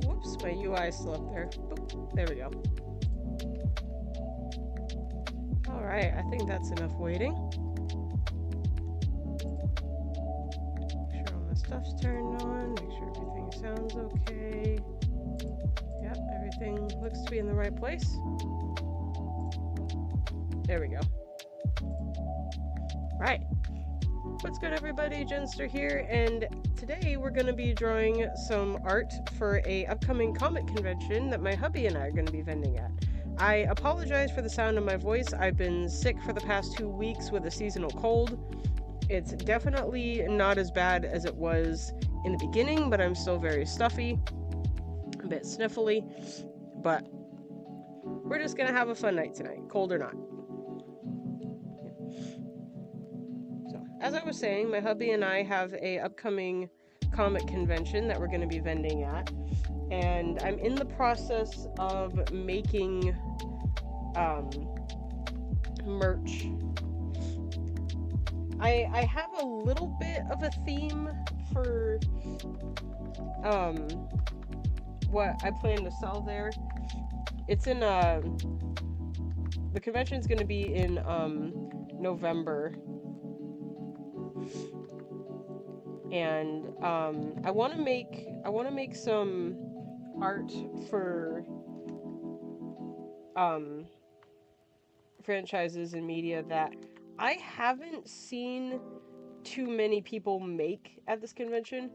Whoops, my UI is still up there. Boop, there we go. Alright, I think that's enough waiting. Make sure all my stuff's turned on, make sure everything sounds okay. Yep, everything looks to be in the right place. There we go. Right. What's good, everybody? Jenster here, and today we're going to be drawing some art for a upcoming comic convention that my hubby and I are going to be vending at. I apologize for the sound of my voice. I've been sick for the past 2 weeks with a seasonal cold. It's definitely not as bad as it was in the beginning, but I'm still very stuffy, a bit sniffly. but we're just gonna have a fun night tonight, cold or not. So, as I was saying, my hubby and I have a upcoming comic convention that we're going to be vending at, and I'm in the process of making merch. I have a little bit of a theme for what I plan to sell there. It's in the convention's going to be in November. And I want to make some art for franchises and media that I haven't seen too many people make at this convention.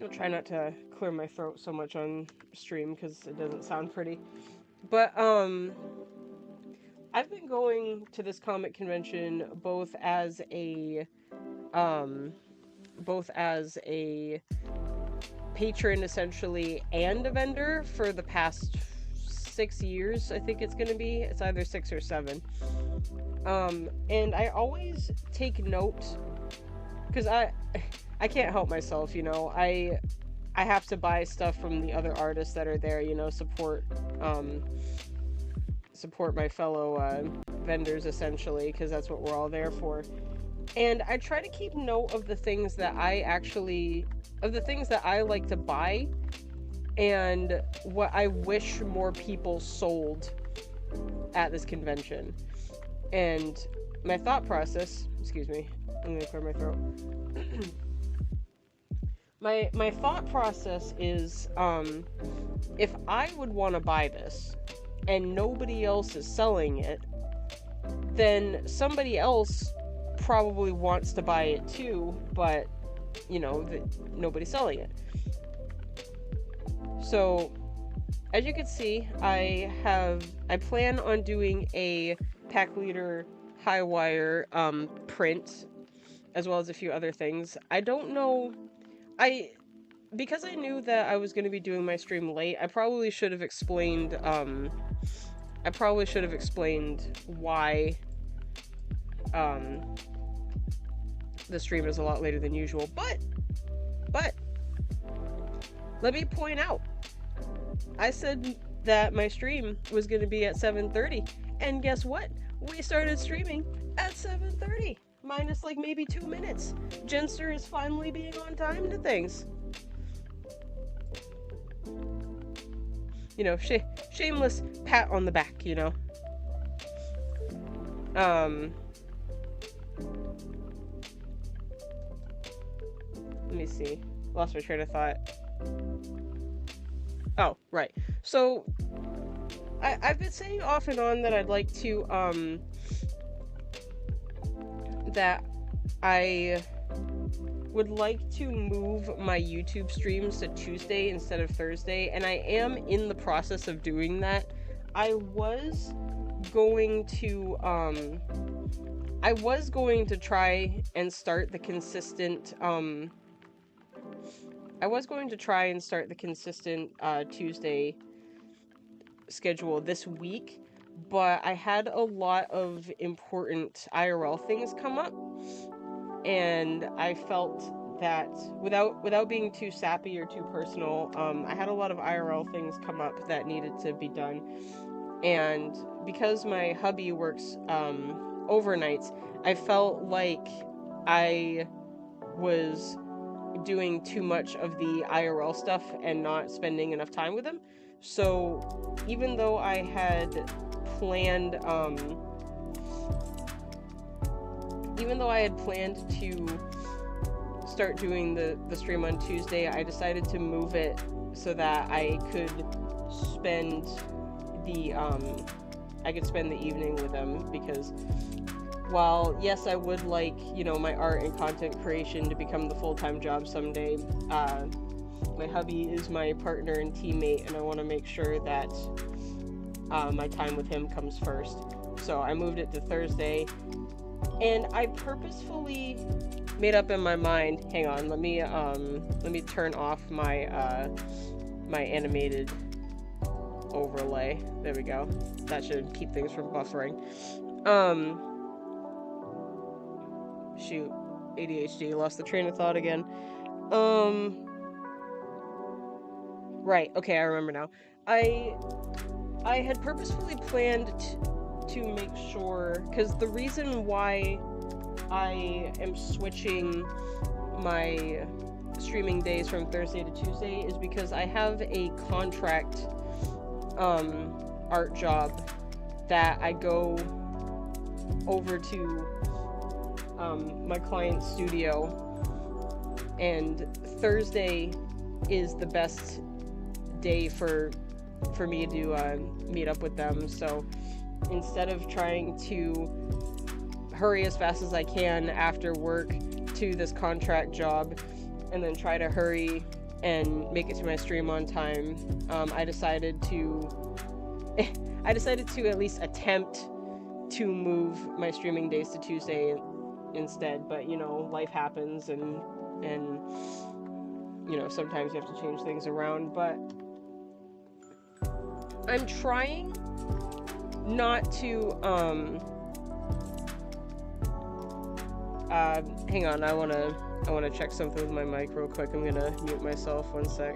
I'll try not to clear my throat so much on stream because it doesn't sound pretty. But I've been going to this comic convention both as a patron essentially and a vendor for the past 6 years. I think it's gonna be. It's either 6 or 7. And I always take note because I can't help myself, you know. I have to buy stuff from the other artists that are there, you know, support my fellow vendors essentially, because that's what we're all there for. And I try to keep note of the things that I like to buy and what I wish more people sold at this convention. And my thought process, excuse me, I'm gonna clear my throat. My thought process is, if I would want to buy this and nobody else is selling it, then somebody else probably wants to buy it too, but, you know, nobody's selling it. So, as you can see, I plan on doing a pack leader high wire print, as well as a few other things. I don't know, because I knew that I was going to be doing my stream late, I probably should have explained why the stream is a lot later than usual, but let me point out, I said that my stream was going to be at 7:30, and guess what? We started streaming at 7:30, minus like maybe 2 minutes. Jenster is finally being on time to things. You know, shameless pat on the back, you know. Let me see. Lost my train of thought. Oh, right. So, I've been saying off and on that I'd like to, that I would like to move my YouTube streams to Tuesday instead of Thursday, and I am in the process of doing that. I was going to try and start the consistent, Tuesday schedule this week, but I had a lot of important IRL things come up, and I felt that without being too sappy or too personal, I had a lot of IRL things come up that needed to be done. And because my hubby works overnights, I felt like I was doing too much of the IRL stuff and not spending enough time with him. So even though I had planned to start doing the stream on Tuesday, I decided to move it so that I could spend the evening with them, because while yes, I would like, you know, my art and content creation to become the full-time job someday, my hubby is my partner and teammate, and I want to make sure that my time with him comes first. So I moved it to Thursday, and I purposefully made up in my mind, hang on, let me turn off my my animated overlay. There we go. That should keep things from buffering. Shoot. ADHD, lost the train of thought again. Right, okay, I remember now. I had purposefully planned to make sure, because the reason why I am switching my streaming days from Thursday to Tuesday is because I have a contract art job that I go over to my client's studio, and Thursday is the best day for me to meet up with them. So instead of trying to hurry as fast as I can after work to this contract job and then try to hurry and make it to my stream on time, I decided to at least attempt to move my streaming days to Tuesday instead. But you know, life happens, and you know, sometimes you have to change things around. But I'm trying not to hang on, I wanna check something with my mic real quick. I'm gonna mute myself 1 sec.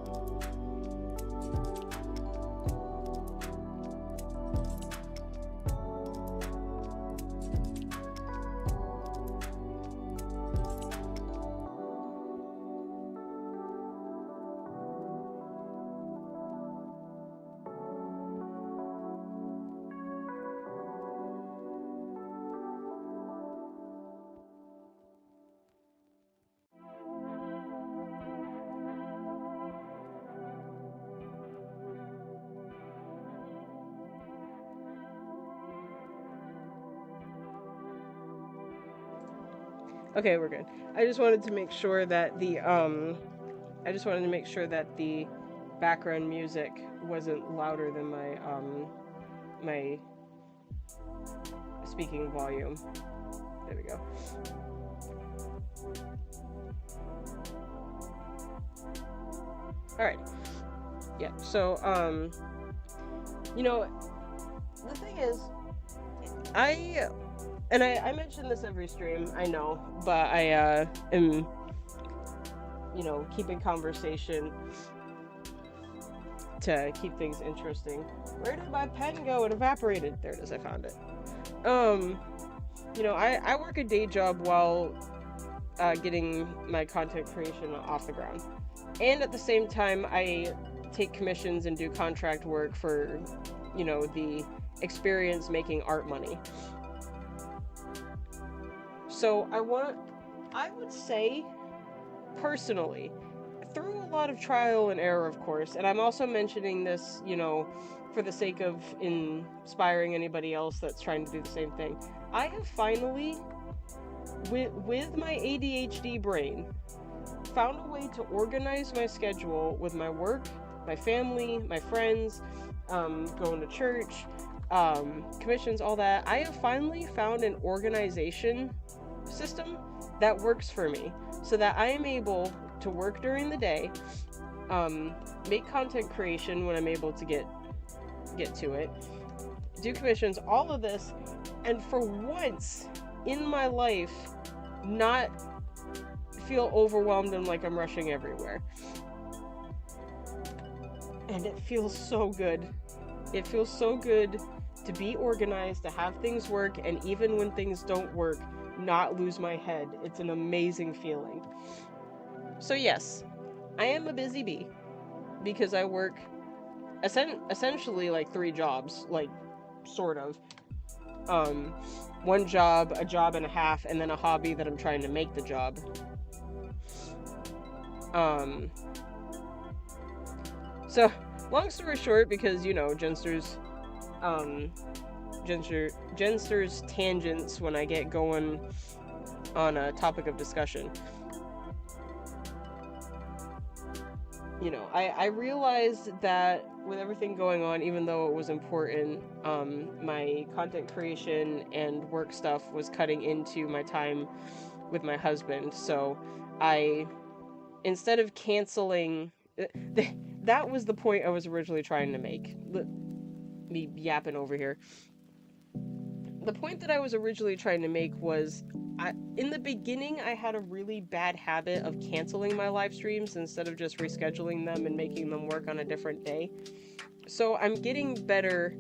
Okay, we're good. I just wanted to make sure that the background music wasn't louder than my speaking volume. There we go. Alright. Yeah, so you know, the thing is, I mention this every stream, I know, but I am, you know, keeping conversation to keep things interesting. Where did my pen go? It evaporated. There it is, I found it. You know, I work a day job while getting my content creation off the ground. And at the same time, I take commissions and do contract work for, you know, the experience making art money. So I would say, personally, through a lot of trial and error, of course, and I'm also mentioning this, you know, for the sake of inspiring anybody else that's trying to do the same thing, I have finally, with my ADHD brain, found a way to organize my schedule with my work, my family, my friends, going to church, commissions, all that. I have finally found an organization system that works for me, so that I am able to work during the day, make content creation when I'm able to get to it, do commissions, all of this, and for once in my life not feel overwhelmed and like I'm rushing everywhere. And it feels so good. It feels so good to be organized, to have things work, and even when things don't work, not lose my head. It's an amazing feeling. So yes, I am a busy bee, because I work essentially like 3 jobs, like, sort of. One job, a job and a half, and then a hobby that I'm trying to make the job. So, long story short, because, you know, Jenster's tangents when I get going on a topic of discussion. You know, I realized that with everything going on, even though it was important, my content creation and work stuff was cutting into my time with my husband. So I, instead of canceling, that was the point I was originally trying to make. Me yapping over here. The point that I was originally trying to make was, in the beginning, I had a really bad habit of canceling my live streams instead of just rescheduling them and making them work on a different day. So I'm getting better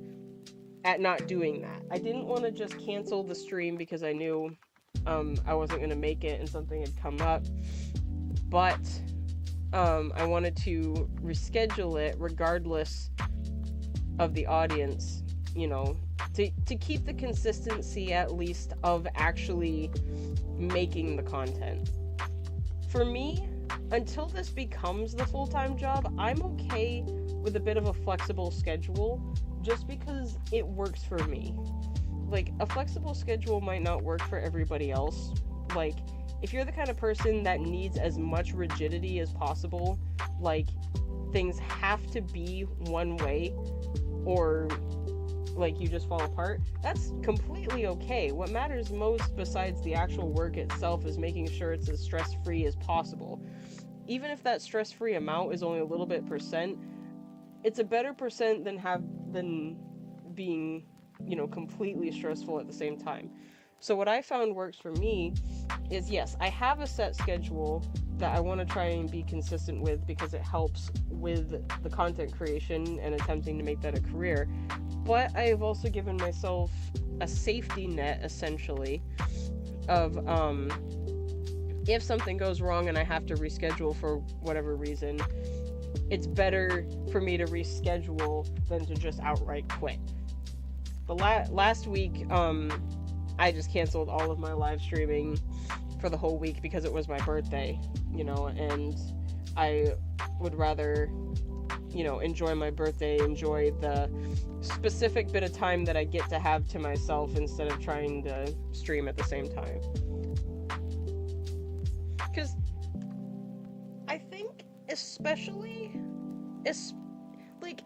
at not doing that. I didn't want to just cancel the stream because I knew I wasn't going to make it and something had come up. But I wanted to reschedule it regardless of the audience, you know, to keep the consistency at least of actually making the content. For me, until this becomes the full-time job, I'm okay with a bit of a flexible schedule just because it works for me. Like, a flexible schedule might not work for everybody else. Like, if you're the kind of person that needs as much rigidity as possible, like, things have to be one way, or like you just fall apart, that's completely okay. What matters most besides the actual work itself is making sure it's as stress-free as possible. Even if that stress-free amount is only a little bit percent, it's a better percent than being, you know, completely stressful at the same time. So what I found works for me is, yes, I have a set schedule that I want to try and be consistent with because it helps with the content creation and attempting to make that a career. But I have also given myself a safety net, essentially, of if something goes wrong and I have to reschedule for whatever reason, it's better for me to reschedule than to just outright quit. The last week, I just canceled all of my live streaming for the whole week because it was my birthday, you know, and I would rather, you know, enjoy my birthday, enjoy the specific bit of time that I get to have to myself instead of trying to stream at the same time. Because I think like,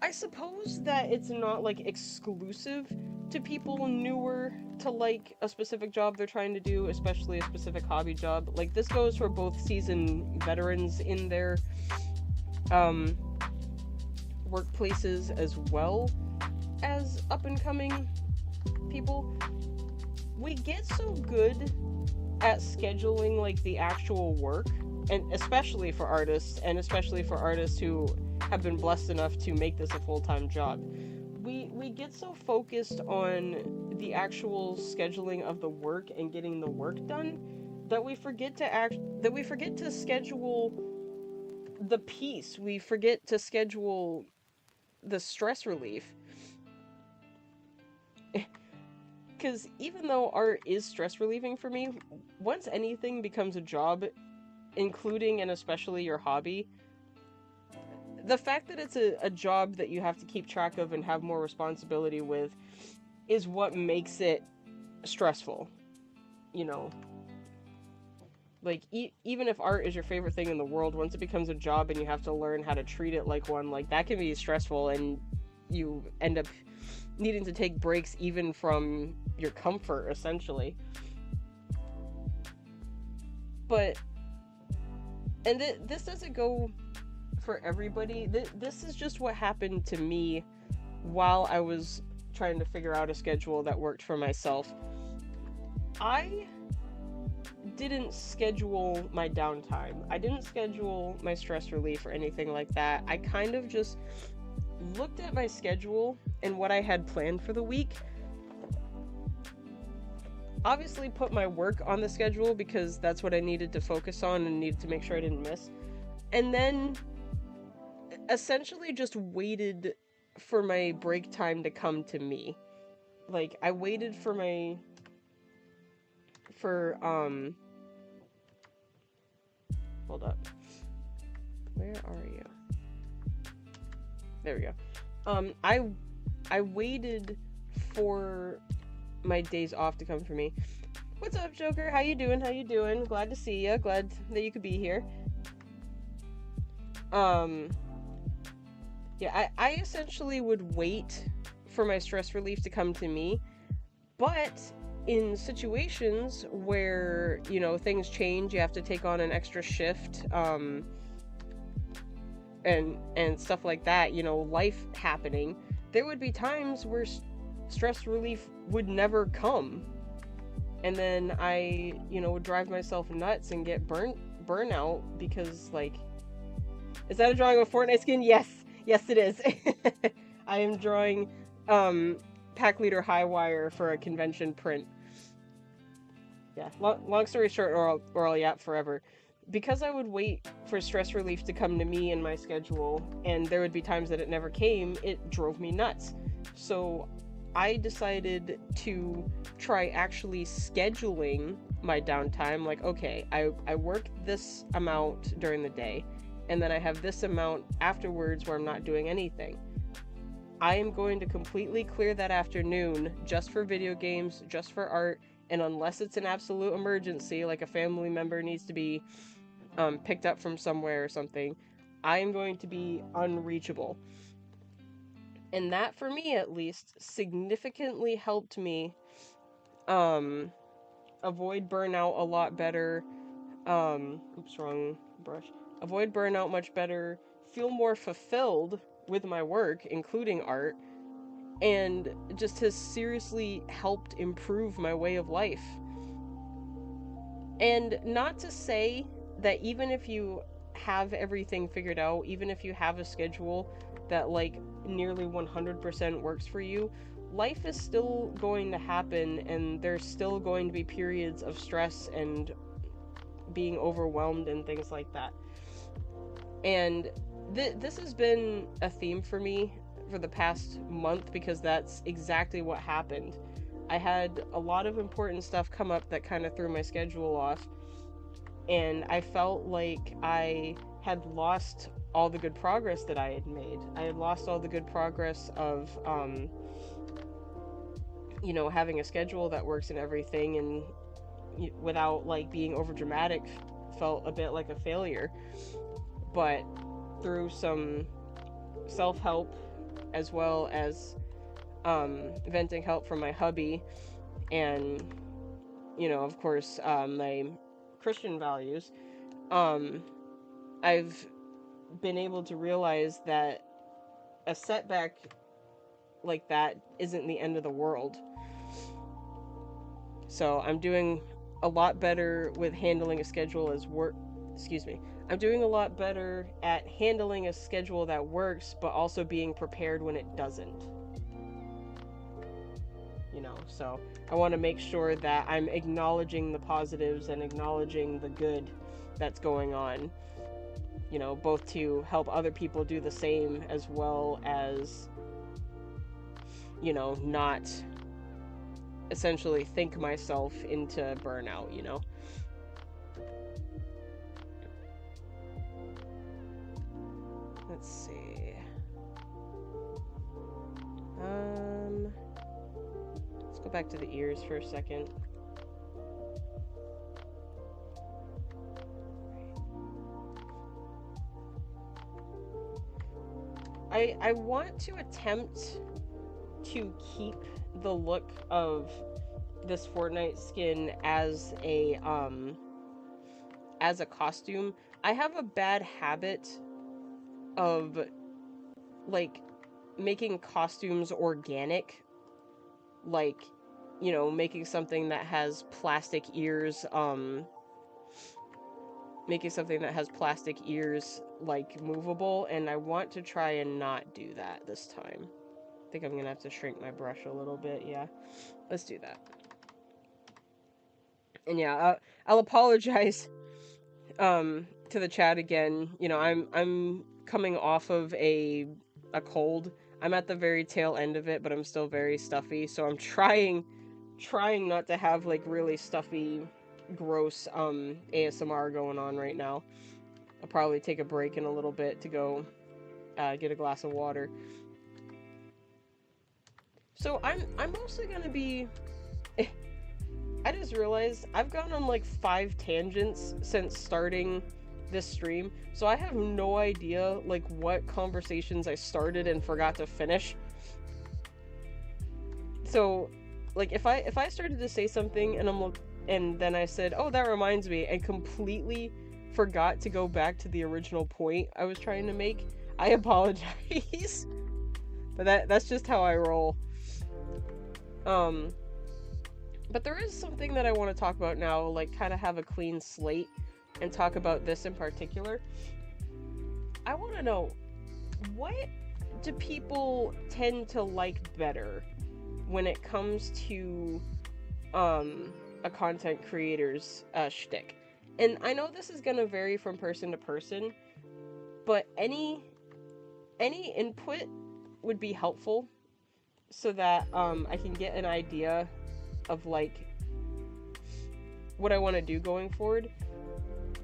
I suppose that it's not, like, exclusive to people newer to, like, a specific job they're trying to do, especially a specific hobby job. Like, this goes for both seasoned veterans in their workplaces as well as up-and-coming people. We get so good at scheduling, like, the actual work, and especially for artists who have been blessed enough to make this a full-time job. We get so focused on the actual scheduling of the work and getting the work done that we forget to schedule the peace. We forget to schedule the stress relief. Because even though art is stress relieving for me, once anything becomes a job, including and especially your hobby, the fact that it's a job that you have to keep track of and have more responsibility with is what makes it stressful, you know? Like, even if art is your favorite thing in the world, once it becomes a job and you have to learn how to treat it like one, like, that can be stressful, and you end up needing to take breaks even from your comfort, essentially. But, and this doesn't go for everybody. This is just what happened to me while I was trying to figure out a schedule that worked for myself. I didn't schedule my downtime. I didn't schedule my stress relief or anything like that. I kind of just looked at my schedule and what I had planned for the week. Obviously put my work on the schedule because that's what I needed to focus on and needed to make sure I didn't miss. And then essentially just waited for my break time to come to me. Like, I waited for hold up. Where are you? There we go. I waited for my days off to come for me. What's up, Joker? How you doing? Glad to see you. Glad that you could be here. Yeah, I essentially would wait for my stress relief to come to me, but in situations where, you know, things change, you have to take on an extra shift, and stuff like that, you know, life happening, there would be times where stress relief would never come. And then I, you know, would drive myself nuts and get burnout because, like, is that a drawing of a Fortnite skin? Yes. Yes, it is. I am drawing pack leader Highwire for a convention print. Yeah, long story short, or I'll yap forever. Because I would wait for stress relief to come to me in my schedule, and there would be times that it never came, it drove me nuts. So I decided to try actually scheduling my downtime. Like, okay, I work this amount during the day, and then I have this amount afterwards where I'm not doing anything. I am going to completely clear that afternoon just for video games, just for art, and unless it's an absolute emergency, like a family member needs to be picked up from somewhere or something, I am going to be unreachable. And that, for me at least, significantly helped me avoid burnout a lot better. Oops, wrong brush. Avoid burnout much better, feel more fulfilled with my work, including art, and just has seriously helped improve my way of life. And not to say that even if you have everything figured out, even if you have a schedule that like nearly 100% works for you, life is still going to happen, and there's still going to be periods of stress and being overwhelmed and things like that. And this has been a theme for me for the past month, because that's exactly what happened. I had a lot of important stuff come up that kind of threw my schedule off, and I felt like I had lost all the good progress that I had made. I had lost all the good progress of, you know, having a schedule that works and everything, and without like being over dramatic, felt a bit like a failure. But through some self-help, as well as venting help from my hubby, and, you know, of course, my Christian values, I've been able to realize that a setback like that isn't the end of the world. So I'm doing a lot better with handling a schedule as work. Excuse me. I'm doing a lot better at handling a schedule that works, but also being prepared when it doesn't. You know, so I want to make sure that I'm acknowledging the positives and acknowledging the good that's going on. You know, both to help other people do the same, as well as, you know, not essentially think myself into burnout, you know? Let's see. Let's go back to the ears for a second. I want to attempt to keep the look of this Fortnite skin as a costume. I have a bad habit of like making costumes organic, like, you know, making something that has plastic ears, like movable, and I want to try and not do that this time. I think I'm gonna have to shrink my brush a little bit. Yeah, let's do that. And yeah, I'll apologize to the chat again. You know, I'm coming off of a cold. I'm at the very tail end of it, but I'm still very stuffy, so I'm trying not to have like really stuffy, gross ASMR going on right now. I'll probably take a break in a little bit to go get a glass of water. So I'm mostly gonna be. I just realized I've gone on like 5 tangents since starting this stream, so I have no idea like what conversations I started and forgot to finish. So, like, if I started to say something and then I said, "Oh, that reminds me," and completely forgot to go back to the original point I was trying to make, I apologize. But that's just how I roll. But there is something that I want to talk about now, like kind of have a clean slate and talk about this in particular. I want to know, what do people tend to like better when it comes to a content creator's shtick? And I know this is going to vary from person to person, but any input would be helpful so that I can get an idea of like what I want to do going forward.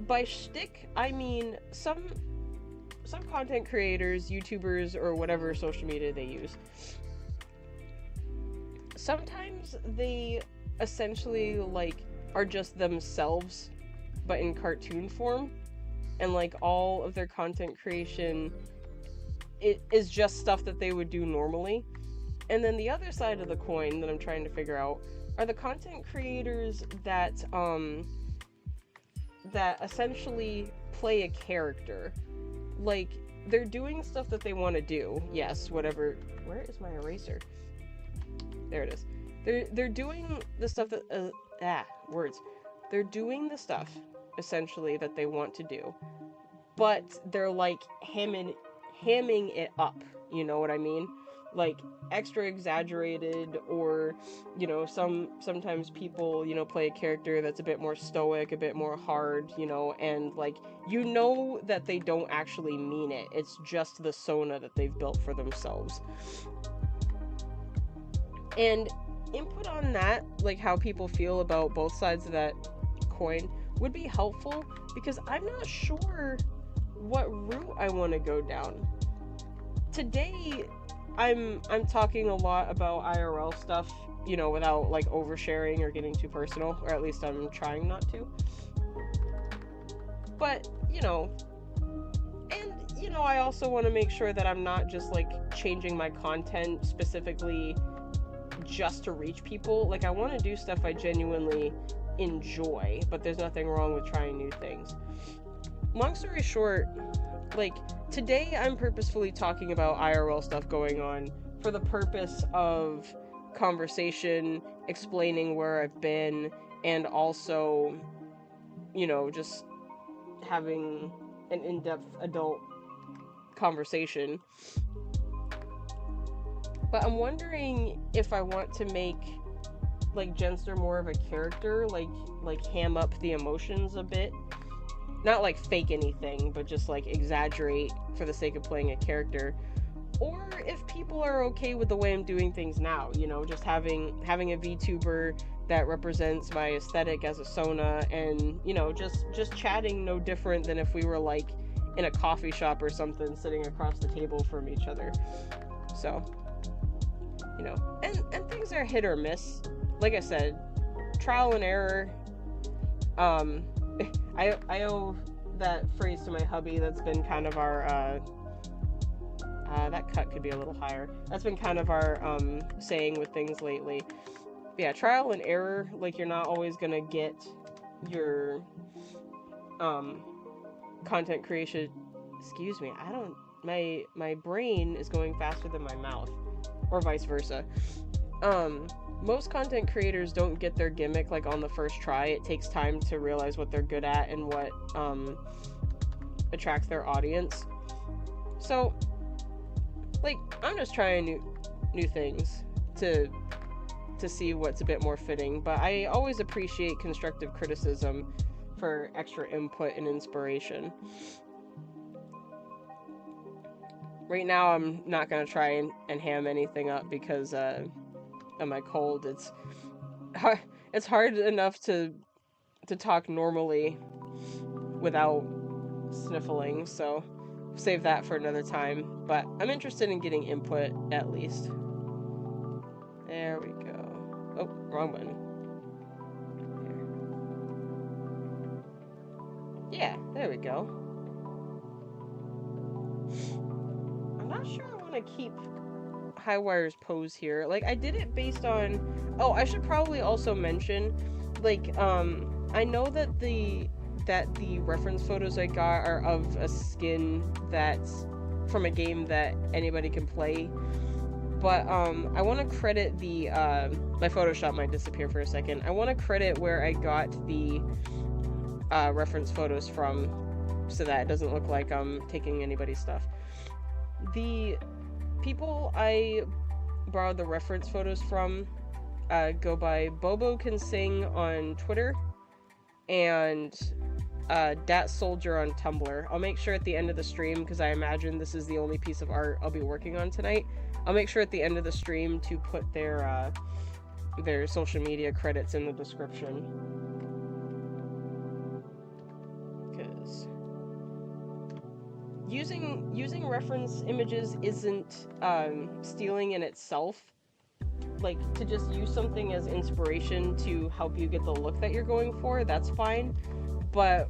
By shtick, I mean some content creators, YouTubers, or whatever social media they use. Sometimes they essentially like are just themselves, but in cartoon form, and like all of their content creation, it is just stuff that they would do normally. And then the other side of the coin that I'm trying to figure out are the content creators that that essentially play a character. Like, they're doing stuff that they want to do. Yes, whatever. Where is my eraser? There it is. They're doing the stuff that words. They're doing the stuff essentially that they want to do, but they're like hamming it up. You know what I mean? Like extra exaggerated, or you know, sometimes people, you know, play a character that's a bit more stoic, a bit more hard, you know, and like, you know that they don't actually mean it. It's just the persona that they've built for themselves. And input on that, like how people feel about both sides of that coin, would be helpful, because I'm not sure what route I want to go down. Today, I'm talking a lot about IRL stuff, you know, without like oversharing or getting too personal, or at least I'm trying not to. But, you know, and, you know, I also want to make sure that I'm not just like changing my content specifically just to reach people. Like, I want to do stuff I genuinely enjoy, but there's nothing wrong with trying new things. Long story short, like, today I'm purposefully talking about IRL stuff going on for the purpose of conversation, explaining where I've been, and also, you know, just having an in-depth adult conversation. But I'm wondering if I want to make like Jenster more of a character, like ham up the emotions a bit. Not like fake anything, but just like exaggerate for the sake of playing a character. Or if people are okay with the way I'm doing things now, you know, just having a VTuber that represents my aesthetic as a persona, and, you know, just chatting no different than if we were like in a coffee shop or something, sitting across the table from each other. So, you know, and things are hit or miss. Like I said, trial and error. I owe that phrase to my hubby. That's been kind of our, that cut could be a little higher. That's been kind of our, saying with things lately. Yeah, trial and error. Like, you're not always gonna get your, content creation. Excuse me, my brain is going faster than my mouth. Or vice versa. Most content creators don't get their gimmick like on the first try. It takes time to realize what they're good at and what attracts their audience. So, like, I'm just trying new things to see what's a bit more fitting. But I always appreciate constructive criticism for extra input and inspiration. Right now, I'm not gonna try and ham anything up because of my cold. It's hard enough to talk normally without sniffling, so save that for another time. But I'm interested in getting input at least. There we go. Oh, wrong button. Here. Yeah, there we go. I'm not sure I want to keep Highwire's pose here. Like, I did it based on... Oh, I should probably also mention, like, I know that the that the reference photos I got are of a skin that's from a game that anybody can play. But I want to credit the my Photoshop might disappear for a second. I want to credit where I got the reference photos from, so that it doesn't look like I'm taking anybody's stuff. The people I borrowed the reference photos from go by Bobo Can Sing on Twitter and Dat Soldier on Tumblr. I'll make sure at the end of the stream, because I imagine this is the only piece of art I'll be working on tonight, I'll make sure at the end of the stream to put their social media credits in the description. Because using reference images isn't stealing in itself. Like, to just use something as inspiration to help you get the look that you're going for, that's fine. But,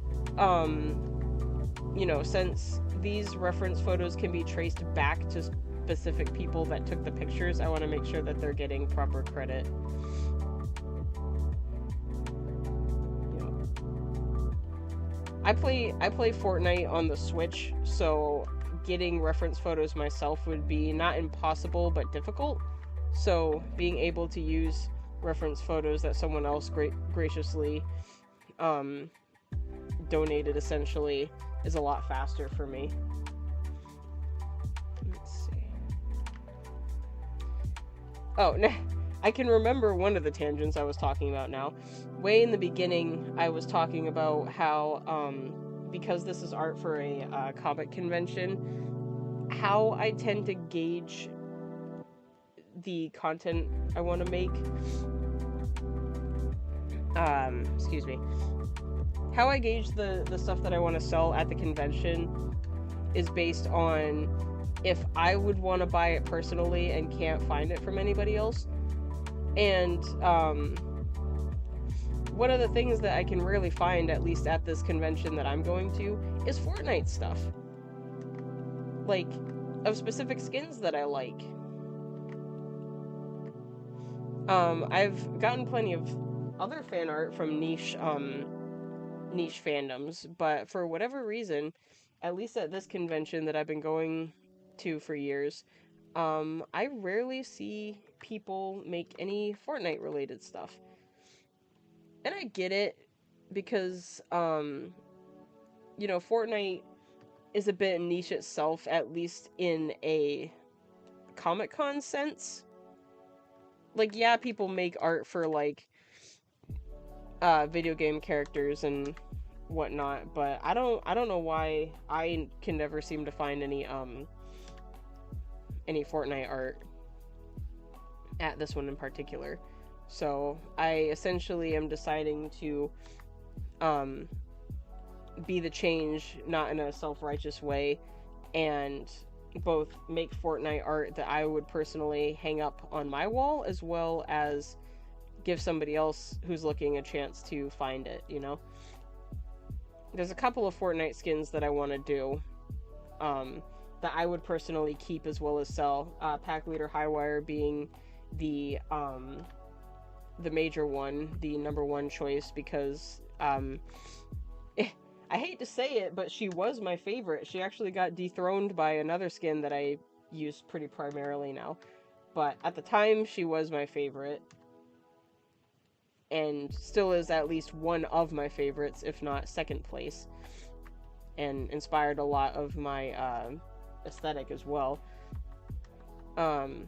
you know, since these reference photos can be traced back to specific people that took the pictures, I want to make sure that they're getting proper credit. I play Fortnite on the Switch, so getting reference photos myself would be not impossible, but difficult. So being able to use reference photos that someone else graciously donated, essentially, is a lot faster for me. Let's see. Oh, I can remember one of the tangents I was talking about now. Way in the beginning, I was talking about how, because this is art for a comic convention, how I tend to gauge the content I want to make. Excuse me. How I gauge the stuff that I want to sell at the convention is based on if I would want to buy it personally and can't find it from anybody else. And one of the things that I can rarely find, at least at this convention that I'm going to, is Fortnite stuff. Like, of specific skins that I like. I've gotten plenty of other fan art from niche fandoms, but for whatever reason, at least at this convention that I've been going to for years, I rarely see people make any Fortnite related stuff. And I get it, because, you know, Fortnite is a bit niche itself, at least in a Comic-Con sense. Like, yeah, people make art for, like, video game characters and whatnot, but I don't know why I can never seem to find any Fortnite art at this one in particular. So I essentially am deciding to be the change, not in a self-righteous way, and both make Fortnite art that I would personally hang up on my wall, as well as give somebody else who's looking a chance to find it, you know? There's a couple of Fortnite skins that I want to do, that I would personally keep as well as sell. Pack Leader Highwire being the major one, the number one choice, because, I hate to say it, but she was my favorite. She actually got dethroned by another skin that I use pretty primarily now. But at the time, she was my favorite. And still is at least one of my favorites, if not second place. And inspired a lot of my aesthetic as well. I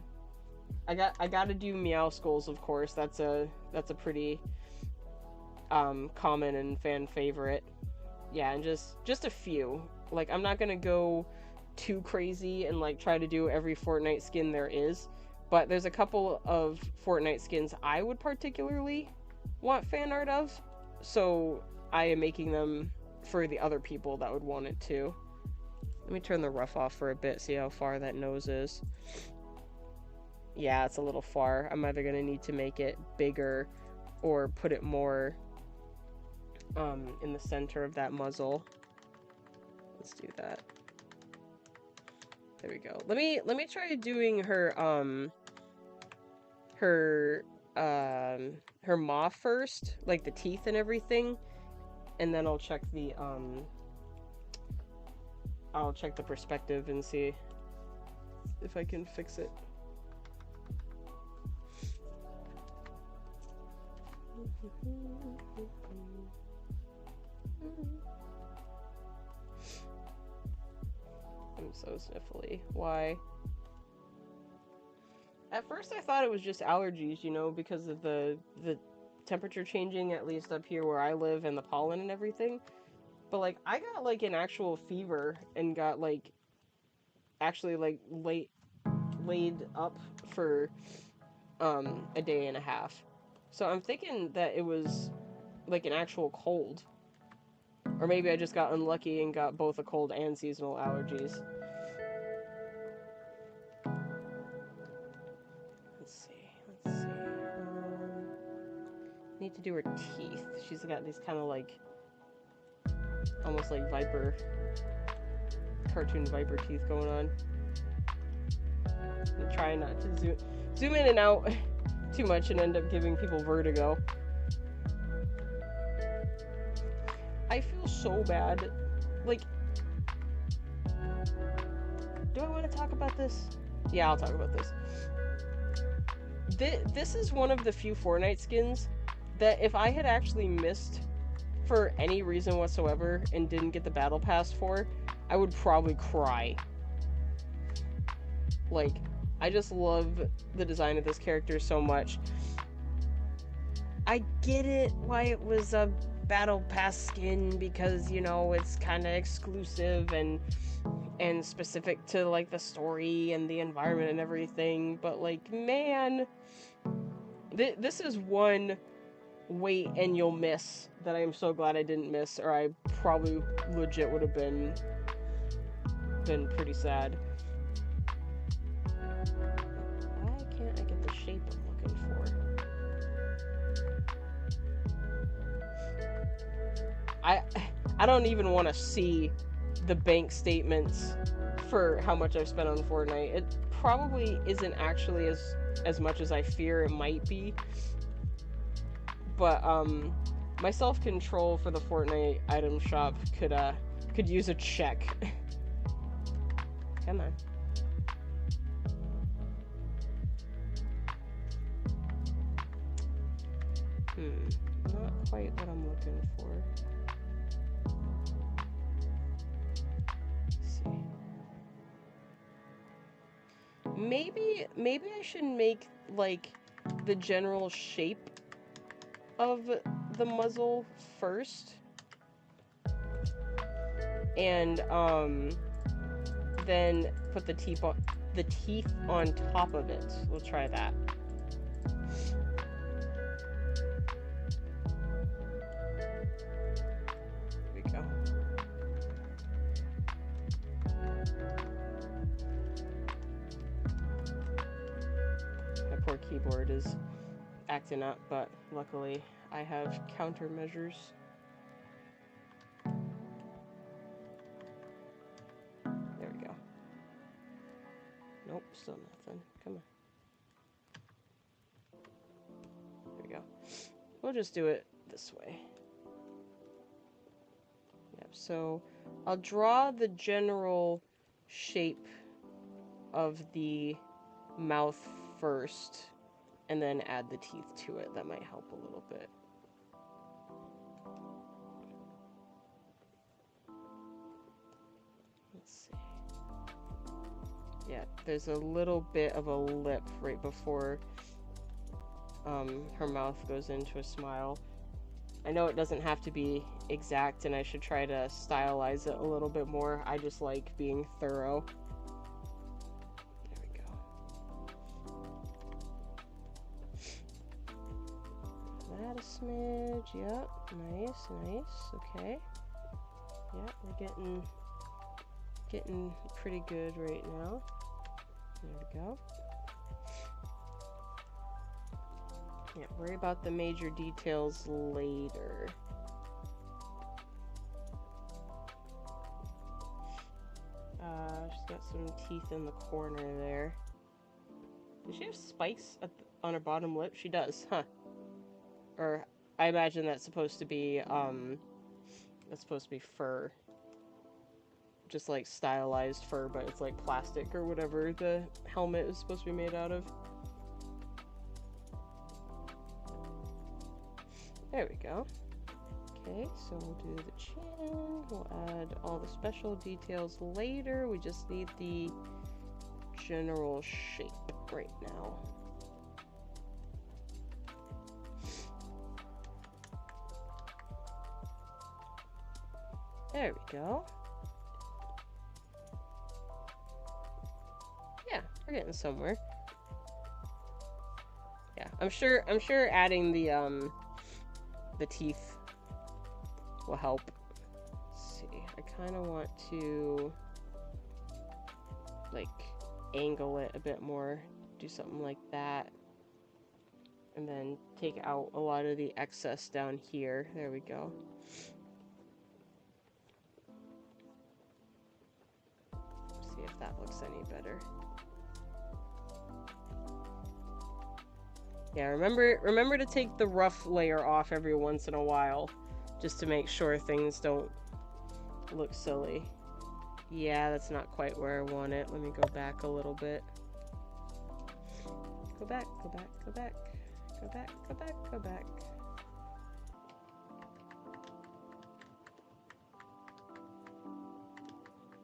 gotta do Meow Skulls, of course. That's a pretty common and fan favorite. Yeah, and just a few. Like, I'm not gonna go too crazy and, like, try to do every Fortnite skin there is, but there's a couple of Fortnite skins I would particularly want fan art of, so I am making them for the other people that would want it too. Let me turn the rough off for a bit, see how far that nose is. Yeah, it's a little far. I'm either gonna need to make it bigger or put it more in the center of that muzzle. Let's do that. There we go. Let me try doing her her maw first, like the teeth and everything, and then I'll check the perspective and see if I can fix it. I'm so sniffly. Why? At first I thought it was just allergies, you know, because of the temperature changing, at least up here where I live, and the pollen and everything. But, like, I got, like, an actual fever and got, like, actually, like, laid up for, a day and a half. So I'm thinking that it was, like, an actual cold. Or maybe I just got unlucky and got both a cold and seasonal allergies. Let's see. Need to do her teeth. She's got these kind of, like, almost like cartoon viper teeth going on. I'm trying not to zoom in and out too much and end up giving people vertigo. I feel so bad. Like, do I want to talk about this? Yeah, I'll talk about this. This is one of the few Fortnite skins that if I had actually missed for any reason whatsoever and didn't get the battle pass for, I would probably cry. Like, I just love the design of this character so much. I get it why it was a battle pass skin, because, you know, it's kind of exclusive and specific to, like, the story and the environment and everything, but, like, man, this is one wait and you'll miss that I am so glad I didn't miss, or I probably legit would have been pretty sad. Why can't I get the shape I'm looking for? I don't even want to see the bank statements for how much I've spent on Fortnite. It probably isn't actually as much as I fear it might be. But my self-control for the Fortnite item shop could use a check. Come on. Not quite what I'm looking for. Let's see. Maybe I should make, like, the general shape of the muzzle first, and then put the teeth on top of it. We'll try that. Here we go. My poor keyboard is acting up, but luckily I have countermeasures. There we go. Nope, still nothing. Come on. There we go. We'll just do it this way. Yep, so I'll draw the general shape of the mouth first, and then add the teeth to it. That might help a little bit. Let's see. Yeah, there's a little bit of a lip right before her mouth goes into a smile. I know it doesn't have to be exact, and I should try to stylize it a little bit more. I just like being thorough. A smidge, yep, nice, okay. Yep, we're getting pretty good right now. There we go. Yeah, worry about the major details later. She's got some teeth in the corner there. Does she have spikes on her bottom lip? She does, huh? Or I imagine that's supposed to be That's supposed to be fur. Just like stylized fur, but it's like plastic or whatever the helmet is supposed to be made out of. There we go. Okay, so we'll do the chin. We'll add all the special details later. We just need the general shape right now. There we go. Yeah, we're getting somewhere. Yeah, I'm sure adding the teeth will help. Let's see, I kind of want to like angle it a bit more, do something like that, and then take out a lot of the excess down here. There we go. See if that looks any better. Yeah, remember to take the rough layer off every once in a while, just to make sure things don't look silly. Yeah, that's not quite where I want it. Let me go back a little bit. Go back, go back, go back, go back, go back, go back.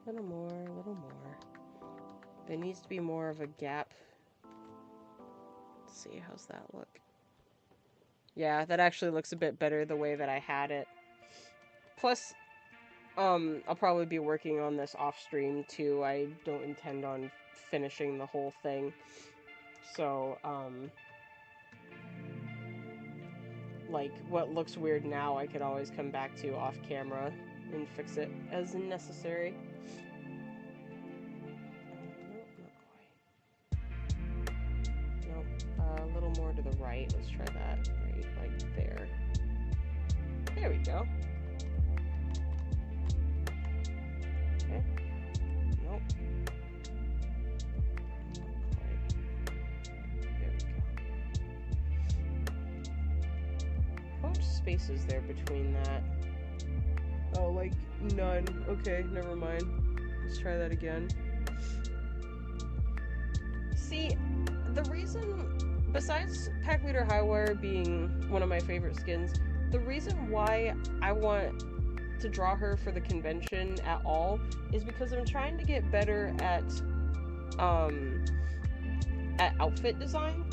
A little more, a little more. There needs to be more of a gap. Let's see, how's that look? Yeah, that actually looks a bit better the way that I had it. Plus, I'll probably be working on this off stream too. I don't intend on finishing the whole thing. So, like, what looks weird now, I could always come back to off camera and fix it as necessary. Nope, not quite. Nope, a little more to the right. Let's try that. Right, like there. There we go. Okay. Nope. Not quite. There we go. How much space is there between that? Oh, like none. Okay, never mind. Let's try that again. See, the reason, besides Pack Leader Highwire being one of my favorite skins, the reason why I want to draw her for the convention at all is because I'm trying to get better at outfit design.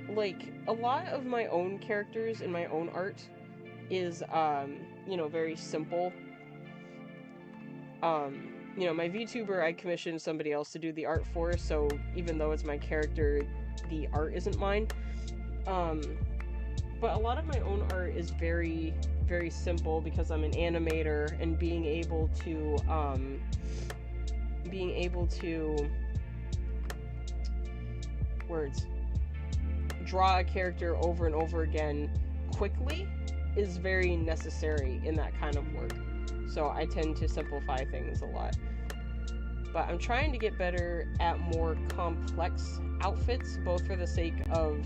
Like, a lot of my own characters in my own art is, you know, very simple. You know, my Vtuber, I commissioned somebody else to do the art for, so even though it's my character, the art isn't mine. But a lot of my own art is very, very simple because I'm an animator, and being able to draw a character over and over again quickly is very necessary in that kind of work. So I tend to simplify things a lot. But I'm trying to get better at more complex outfits, both for the sake of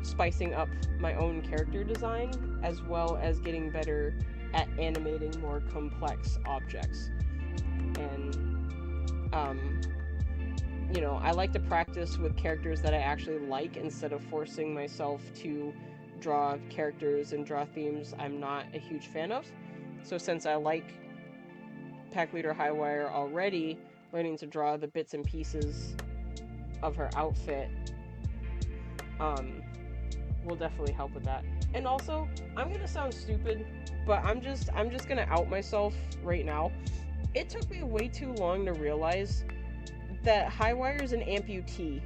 spicing up my own character design, as well as getting better at animating more complex objects. And, you know, I like to practice with characters that I actually like instead of forcing myself to draw characters and draw themes I'm not a huge fan of. So since I like Pack Leader Highwire already, learning to draw the bits and pieces of her outfit will definitely help with that. And also, I'm gonna sound stupid, but I'm just gonna out myself right now. It took me way too long to realize that Highwire is an amputee.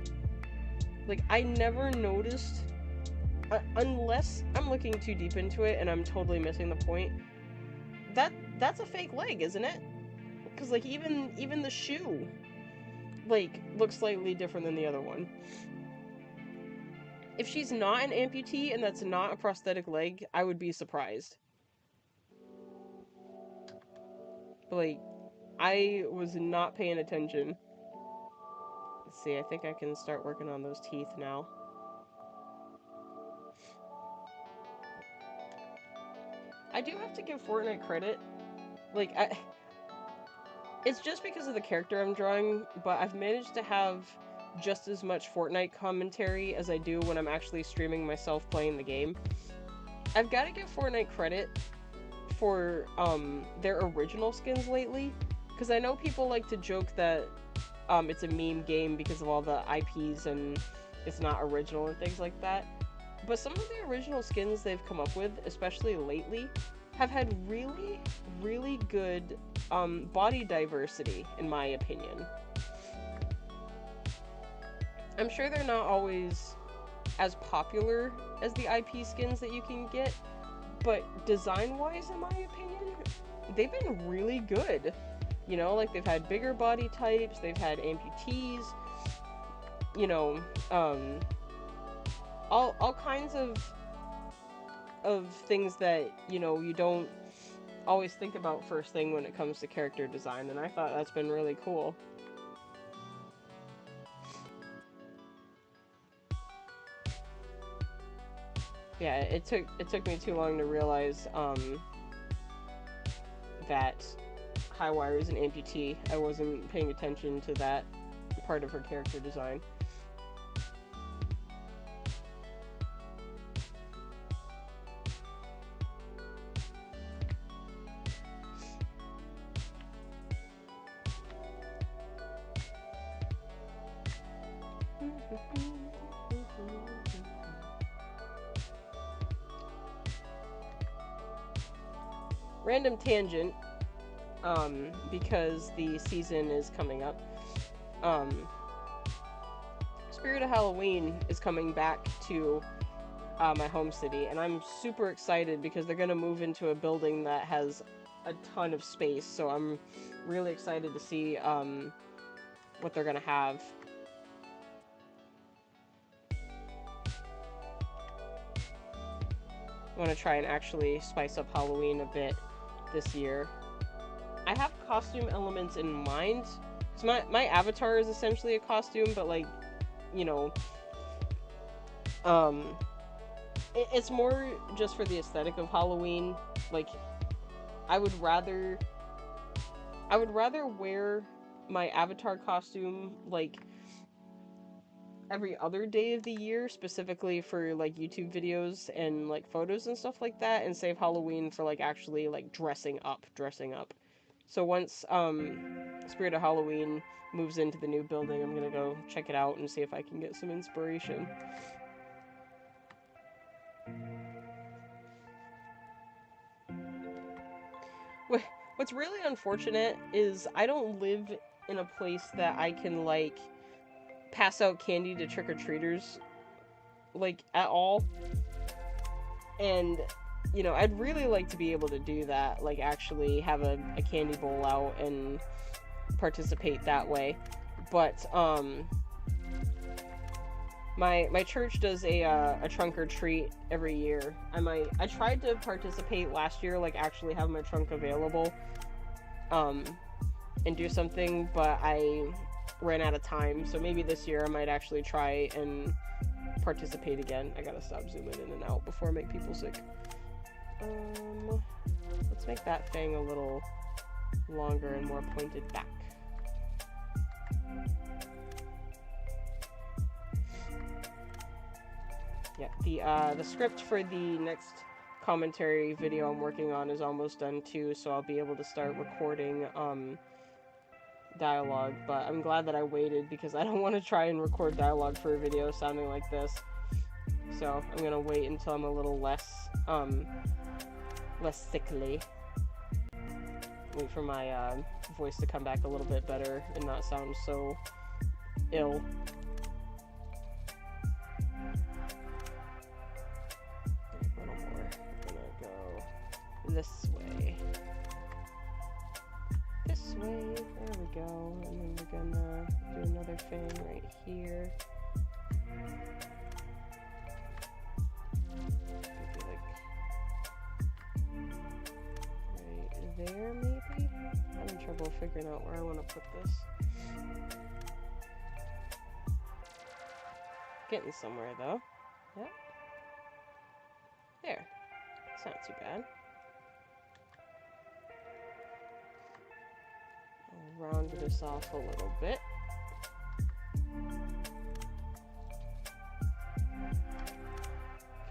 Like, I never noticed, unless I'm looking too deep into it and I'm totally missing the point. That's a fake leg, isn't it? Because, like, even the shoe, like, looks slightly different than the other one. If she's not an amputee and that's not a prosthetic leg, I would be surprised. But, like, I was not paying attention. Let's see, I think I can start working on those teeth now. I do have to give Fortnite credit. Like, it's just because of the character I'm drawing, but I've managed to have just as much Fortnite commentary as I do when I'm actually streaming myself playing the game. I've got to give Fortnite credit for their original skins lately, because I know people like to joke that it's a meme game because of all the IPs and it's not original and things like that. But some of the original skins they've come up with, especially lately, have had really, really good body diversity, in my opinion. I'm sure they're not always as popular as the IP skins that you can get, but design-wise, in my opinion, they've been really good. You know, like, they've had bigger body types, they've had amputees, you know, all kinds of things that, you know, you don't always think about first thing when it comes to character design, and I thought that's been really cool. Yeah, it took me too long to realize that Highwire is an amputee. I wasn't paying attention to that part of her character design. Random tangent, because the season is coming up. Spirit of Halloween is coming back to my home city, and I'm super excited because they're gonna move into a building that has a ton of space, so I'm really excited to see what they're gonna have. I want to try and actually spice up Halloween a bit this year. I have costume elements in mind. So my avatar is essentially a costume, but, like, you know, it's more just for the aesthetic of Halloween. Like, I would rather wear my avatar costume, like, every other day of the year, specifically for, like, YouTube videos and, like, photos and stuff like that, and save Halloween for, like, actually, like, dressing up. So once Spirit of Halloween moves into the new building, I'm gonna go check it out and see if I can get some inspiration. What's really unfortunate is I don't live in a place that I can, like, pass out candy to trick-or-treaters, like, at all. And, you know, I'd really like to be able to do that, like, actually have a candy bowl out and participate that way. But my church does a trunk or treat every year. I tried to participate last year, like, actually have my trunk available and do something, but I ran out of time, so maybe this year I might actually try and participate again. I gotta stop zooming in and out before I make people sick. Let's make that thing a little longer and more pointed back. Yeah, the script for the next commentary video I'm working on is almost done too, so I'll be able to start recording dialogue, but I'm glad that I waited because I don't want to try and record dialogue for a video sounding like this. So I'm gonna wait until I'm a little less sickly. Wait for my voice to come back a little bit better and not sound so ill. A little more. I'm gonna go this way. This way, there we go, and then we're gonna do another thing right here. Maybe like right there, maybe? I'm having trouble figuring out where I want to put this. Getting somewhere though. Yep. There. It's not too bad. round this off a little bit.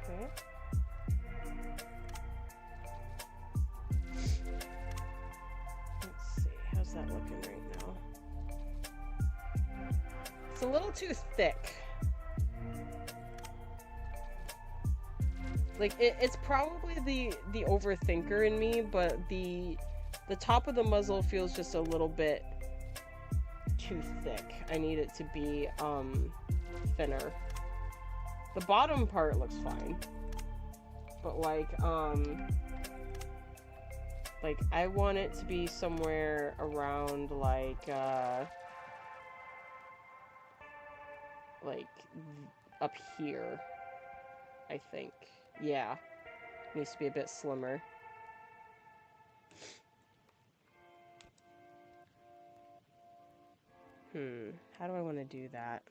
Okay. Let's see, how's that looking right now? It's a little too thick. Like, it's probably the overthinker in me, but the top of the muzzle feels just a little bit too thick. I need it to be thinner. The bottom part looks fine, but like I want it to be somewhere around like up here, I think. Yeah, needs to be a bit slimmer. How do I want to do that?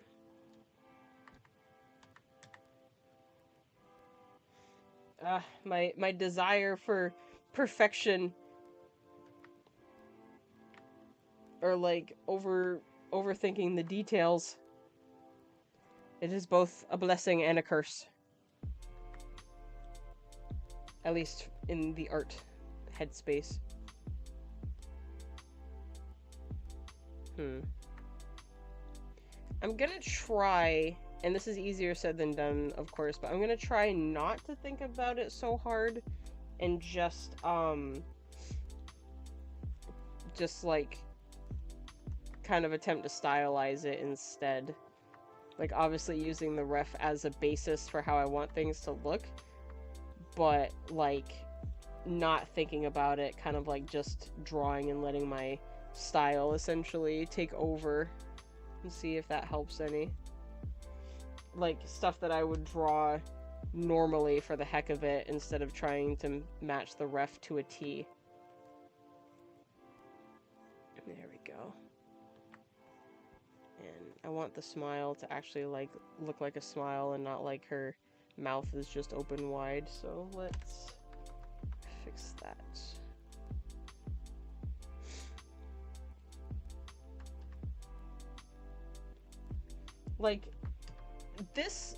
My desire for perfection, or like overthinking the details. It is both a blessing and a curse. At least in the art headspace. I'm gonna try, and this is easier said than done, of course, but I'm gonna try not to think about it so hard and just like kind of attempt to stylize it instead. Like, obviously using the ref as a basis for how I want things to look, but like not thinking about it, kind of like just drawing and letting my style essentially take over. And see if that helps any. Like, stuff that I would draw normally for the heck of it instead of trying to match the ref to a T. There we go. And I want the smile to actually like look like a smile and not like her mouth is just open wide, so let's fix that. Like, this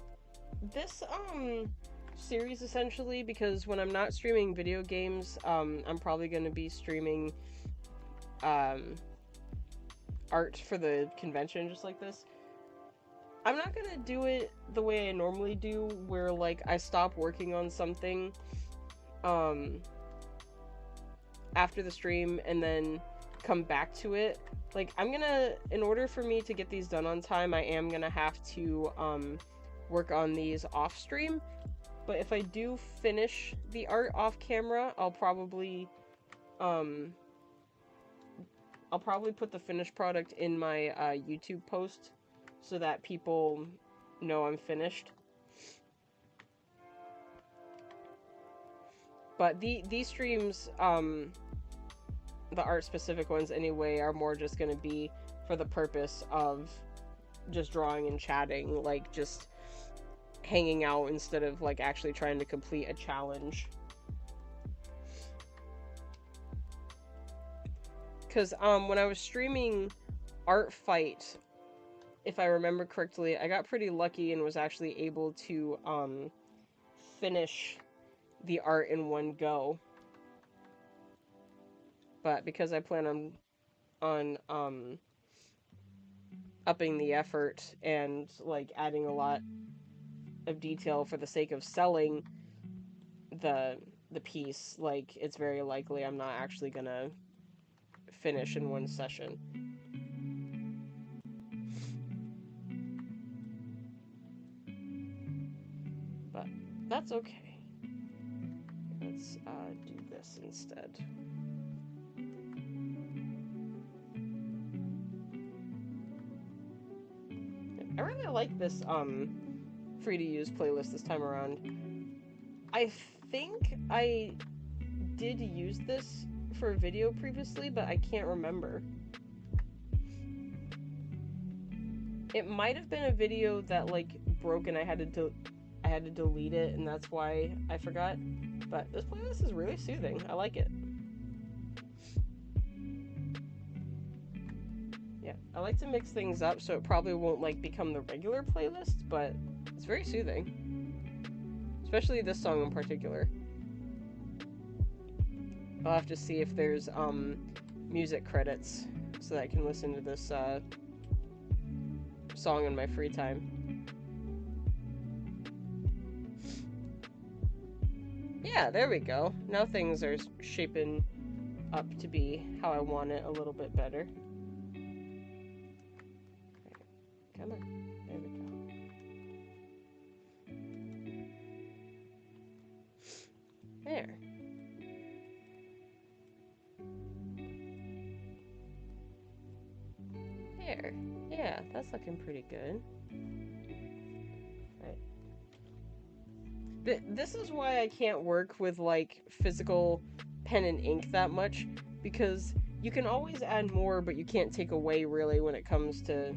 series essentially, because when I'm not streaming video games, I'm probably going to be streaming art for the convention just like this. I'm not going to do it the way I normally do, where like I stop working on something after the stream and then come back to it. Like, I'm gonna, in order for me to get these done on time, I am gonna have to work on these off stream. But if I do finish the art off camera, I'll probably put the finished product in my YouTube post so that people know I'm finished. But these streams, the art specific ones anyway, are more just going to be for the purpose of just drawing and chatting, like just hanging out instead of like actually trying to complete a challenge. Because when I was streaming Art Fight, if I remember correctly, I got pretty lucky and was actually able to finish the art in one go. But because I plan on upping the effort and like adding a lot of detail for the sake of selling the piece, like, it's very likely I'm not actually gonna finish in one session. But that's okay. Let's do this instead. I really like this free to use playlist this time around. I think I did use this for a video previously, but I can't remember. It might have been a video that like broke and I had to delete it, and that's why I forgot. But this playlist is really soothing. I like it. I like to mix things up, so it probably won't like become the regular playlist, but it's very soothing. Especially this song in particular. I'll have to see if there's music credits so that I can listen to this song in my free time. Yeah, there we go. Now things are shaping up to be how I want it a little bit better. Come on. There we go. There. There. Yeah, that's looking pretty good. Right. This is why I can't work with, like, physical pen and ink that much, because you can always add more, but you can't take away, really, when it comes to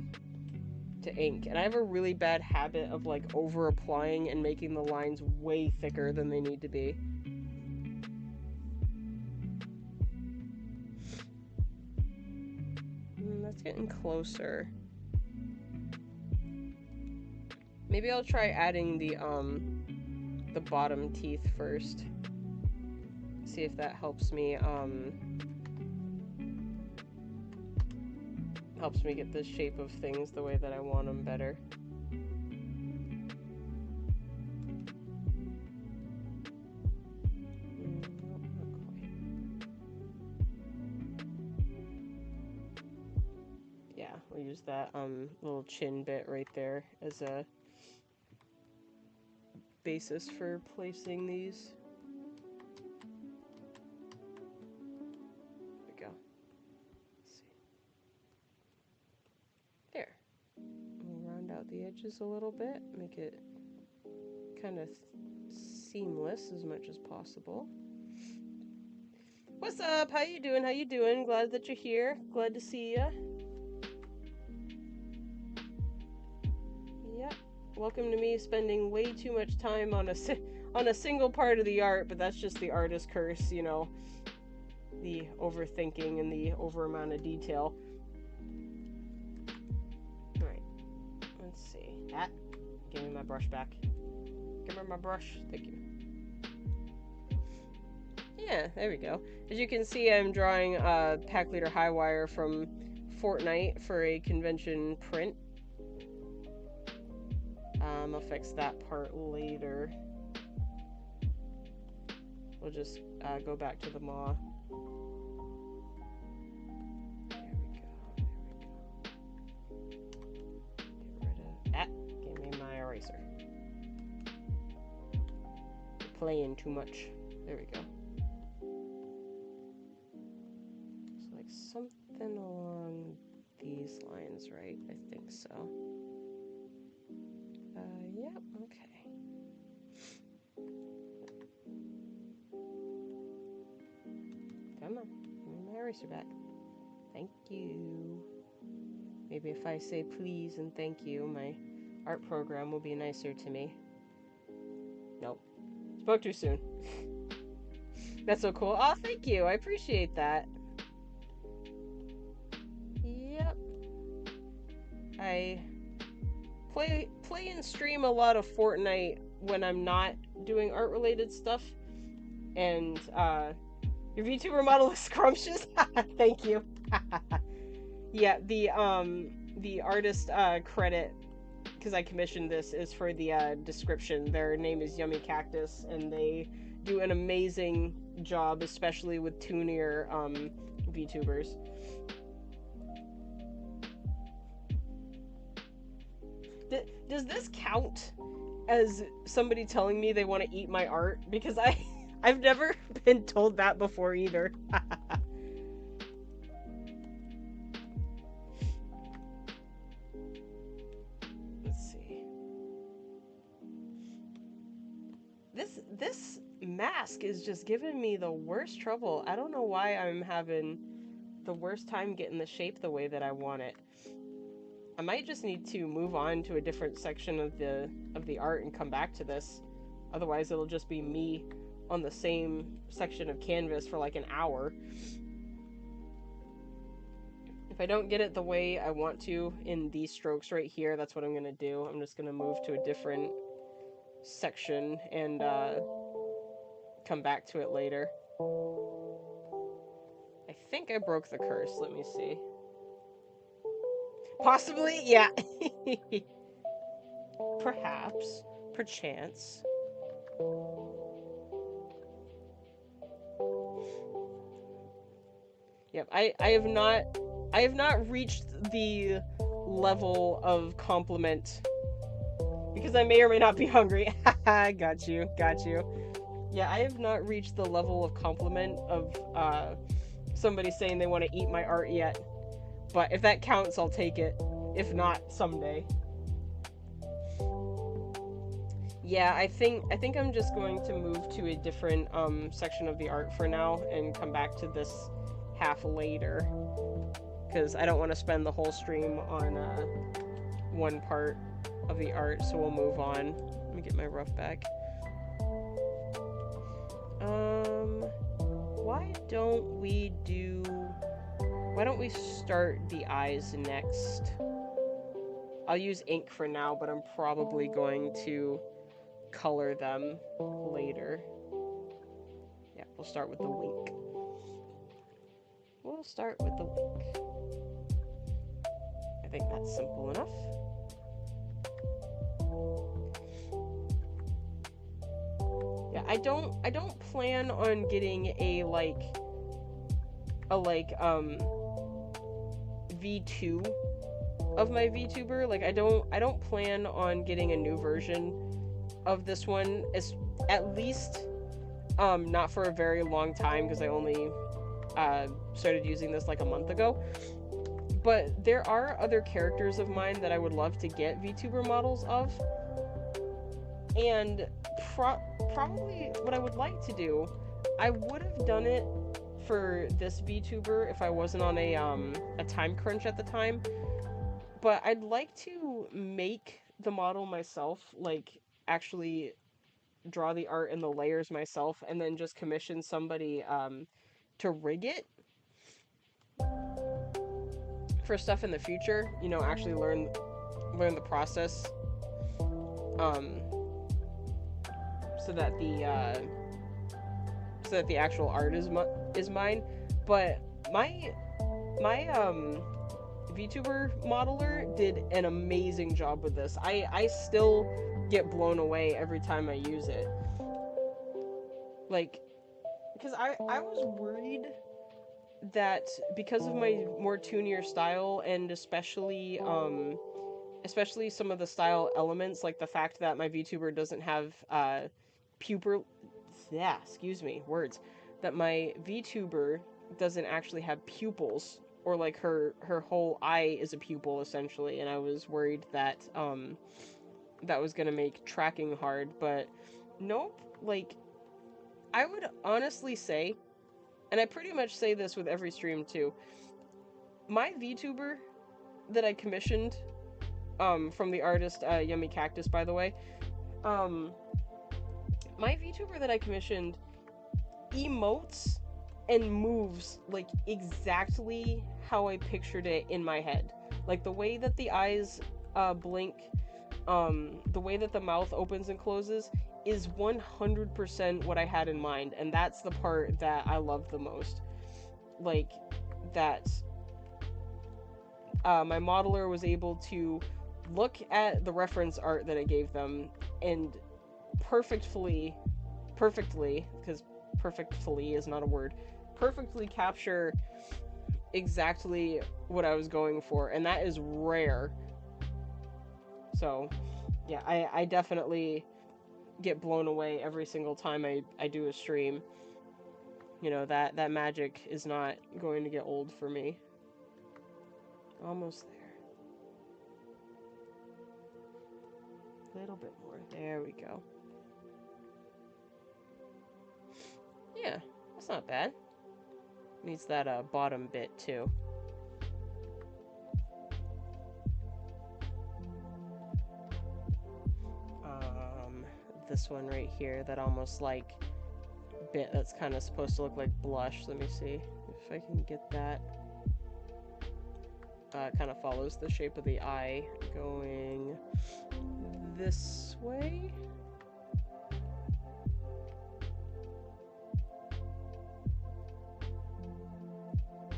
ink. And I have a really bad habit of, like, over-applying and making the lines way thicker than they need to be. That's getting closer. Maybe I'll try adding the bottom teeth first. See if that helps me get the shape of things the way that I want them better. Yeah, we'll use that little chin bit right there as a basis for placing these. There we go. Let's see. There. We'll round out the edges a little bit, make it kind of seamless as much as possible. What's up? How you doing? How you doing? Glad that you're here. Glad to see ya. Yep. Welcome to me spending way too much time on a single part of the art, but that's just the artist curse, you know. The overthinking and the over amount of detail. Alright. Let's see. Give me my brush back. Give me my brush. Thank you. Yeah, there we go. As you can see, I'm drawing Pack Leader Highwire from Fortnite for a convention print. I'll fix that part later. We'll just go back to the maw. There we go. Get rid of that. Give me my eraser. You're playing too much. There we go. So like something along these lines, right? I think so. Yep, okay. Come on, give me my eraser back. Thank you. Maybe if I say please and thank you, my art program will be nicer to me. Nope. Spoke too soon. That's so cool. Oh, thank you. I appreciate that. Yep. I play and stream a lot of Fortnite when I'm not doing art related stuff, and your VTuber model is scrumptious. Thank you. Yeah, the artist credit, because I commissioned this, is for the description. Their name is yummicactus, and they do an amazing job, especially with toonier VTubers. Does this count as somebody telling me they want to eat my art? Because I've never been told that before either. Let's see. This mask is just giving me the worst trouble. I don't know why I'm having the worst time getting the shape the way that I want it. I might just need to move on to a different section of the art and come back to this. Otherwise, it'll just be me on the same section of canvas for like an hour. If I don't get it the way I want to in these strokes right here, that's what I'm going to do. I'm just going to move to a different section and come back to it later. I think I broke the curse. Let me see. Possibly? Yeah. Perhaps. Perchance. Yep, I have not reached the level of compliment because I may or may not be hungry. Got you. Yeah, I have not reached the level of compliment of somebody saying they want to eat my art yet. But if that counts, I'll take it. If not, someday. Yeah, I think I'm just going to move to a different section of the art for now and come back to this half later, because I don't want to spend the whole stream on one part of the art, so we'll move on. Let me get my rough back. Why don't we start the eyes next? I'll use ink for now, but I'm probably going to color them later. Yeah, we'll start with the wink. I think that's simple enough. Yeah, I don't plan on getting a V2 of my Vtuber. Like I don't plan on getting a new version of this one, at least not for a very long time, because I only started using this like a month ago. But there are other characters of mine that I would love to get Vtuber models of, and probably what I would like to do, I would have done it for this Vtuber if I wasn't on a time crunch at the time, but I'd like to make the model myself, like actually draw the art and the layers myself, and then just commission somebody to rig it for stuff in the future, you know, actually learn the process, so that the actual art is mine. But my Vtuber modeler did an amazing job with this. I still get blown away every time I use it. Like, because I was worried that because of my more toonier style, and especially some of the style elements, like the fact that my Vtuber doesn't have that my Vtuber doesn't actually have pupils, or like her whole eye is a pupil essentially, and I was worried that that was gonna make tracking hard, but nope. Like, I would honestly say, and I pretty much say this with every stream too, my Vtuber that I commissioned from the artist yummicactus, by the way, my Vtuber that I commissioned emotes and moves like exactly how I pictured it in my head. Like the way that the eyes blink, the way that the mouth opens and closes is 100% what I had in mind, and that's the part that I love the most. Like, that my modeler was able to look at the reference art that I gave them and perfectly, because perfectly is not a word, perfectly capture exactly what I was going for, and that is rare. So, yeah, I definitely get blown away every single time I do a stream. You know, that magic is not going to get old for me. Almost there. A little bit more. There we go. Yeah, that's not bad. Needs that bottom bit too. This one right here, that almost like bit that's kind of supposed to look like blush. Let me see if I can get that. kind of follows the shape of the eye going this way.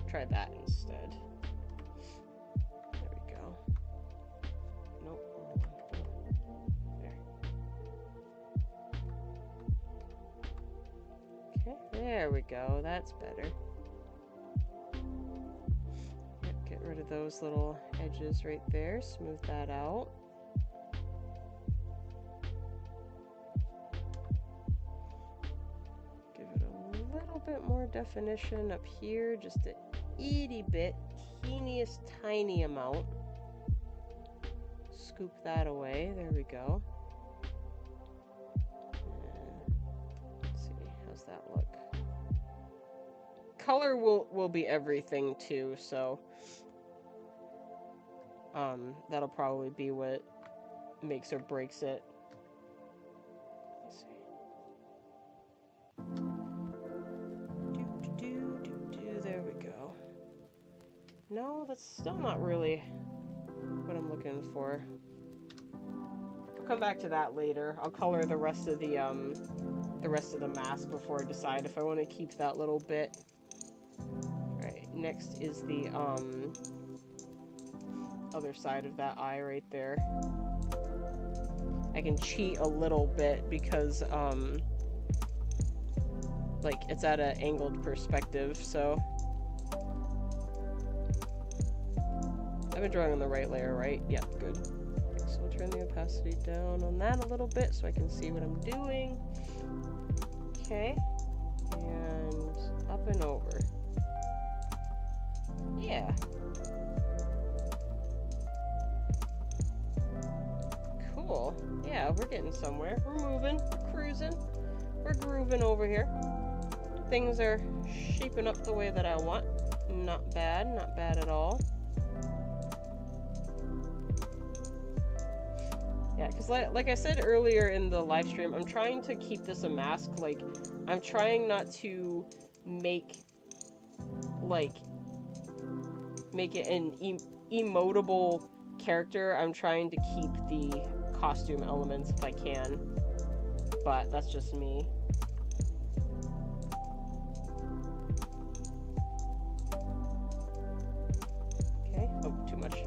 Try that instead. There we go. Nope. There. Okay, there we go. That's better. Yep, get rid of those little edges right there. Smooth that out. Give it a little bit more definition up here, just a itty bit, teeniest tiny amount. Scoop that away. There we go. And let's see, how's that look? Color will be everything too, so that'll probably be what makes or breaks it. Let's see. There we go. No, that's still not really what I'm looking for. I'll come back to that later. I'll color the rest of the mask before I decide if I want to keep that little bit. Right, next is the other side of that eye right there. I can cheat a little bit because like it's at an angled perspective, so I've been drawing on the right layer, right? Yeah, good. So I'll turn the opacity down on that a little bit so I can see what I'm doing. Okay, and up and over. Yeah. Cool. Yeah, we're getting somewhere. We're moving, we're cruising, we're grooving over here. Things are shaping up the way that I want. Not bad at all. Yeah, because like I said earlier in the live stream, I'm trying to keep this a mask. Like, I'm trying not to make it an emotable character. I'm trying to keep the costume elements if I can, but that's just me. Okay, oh, too much.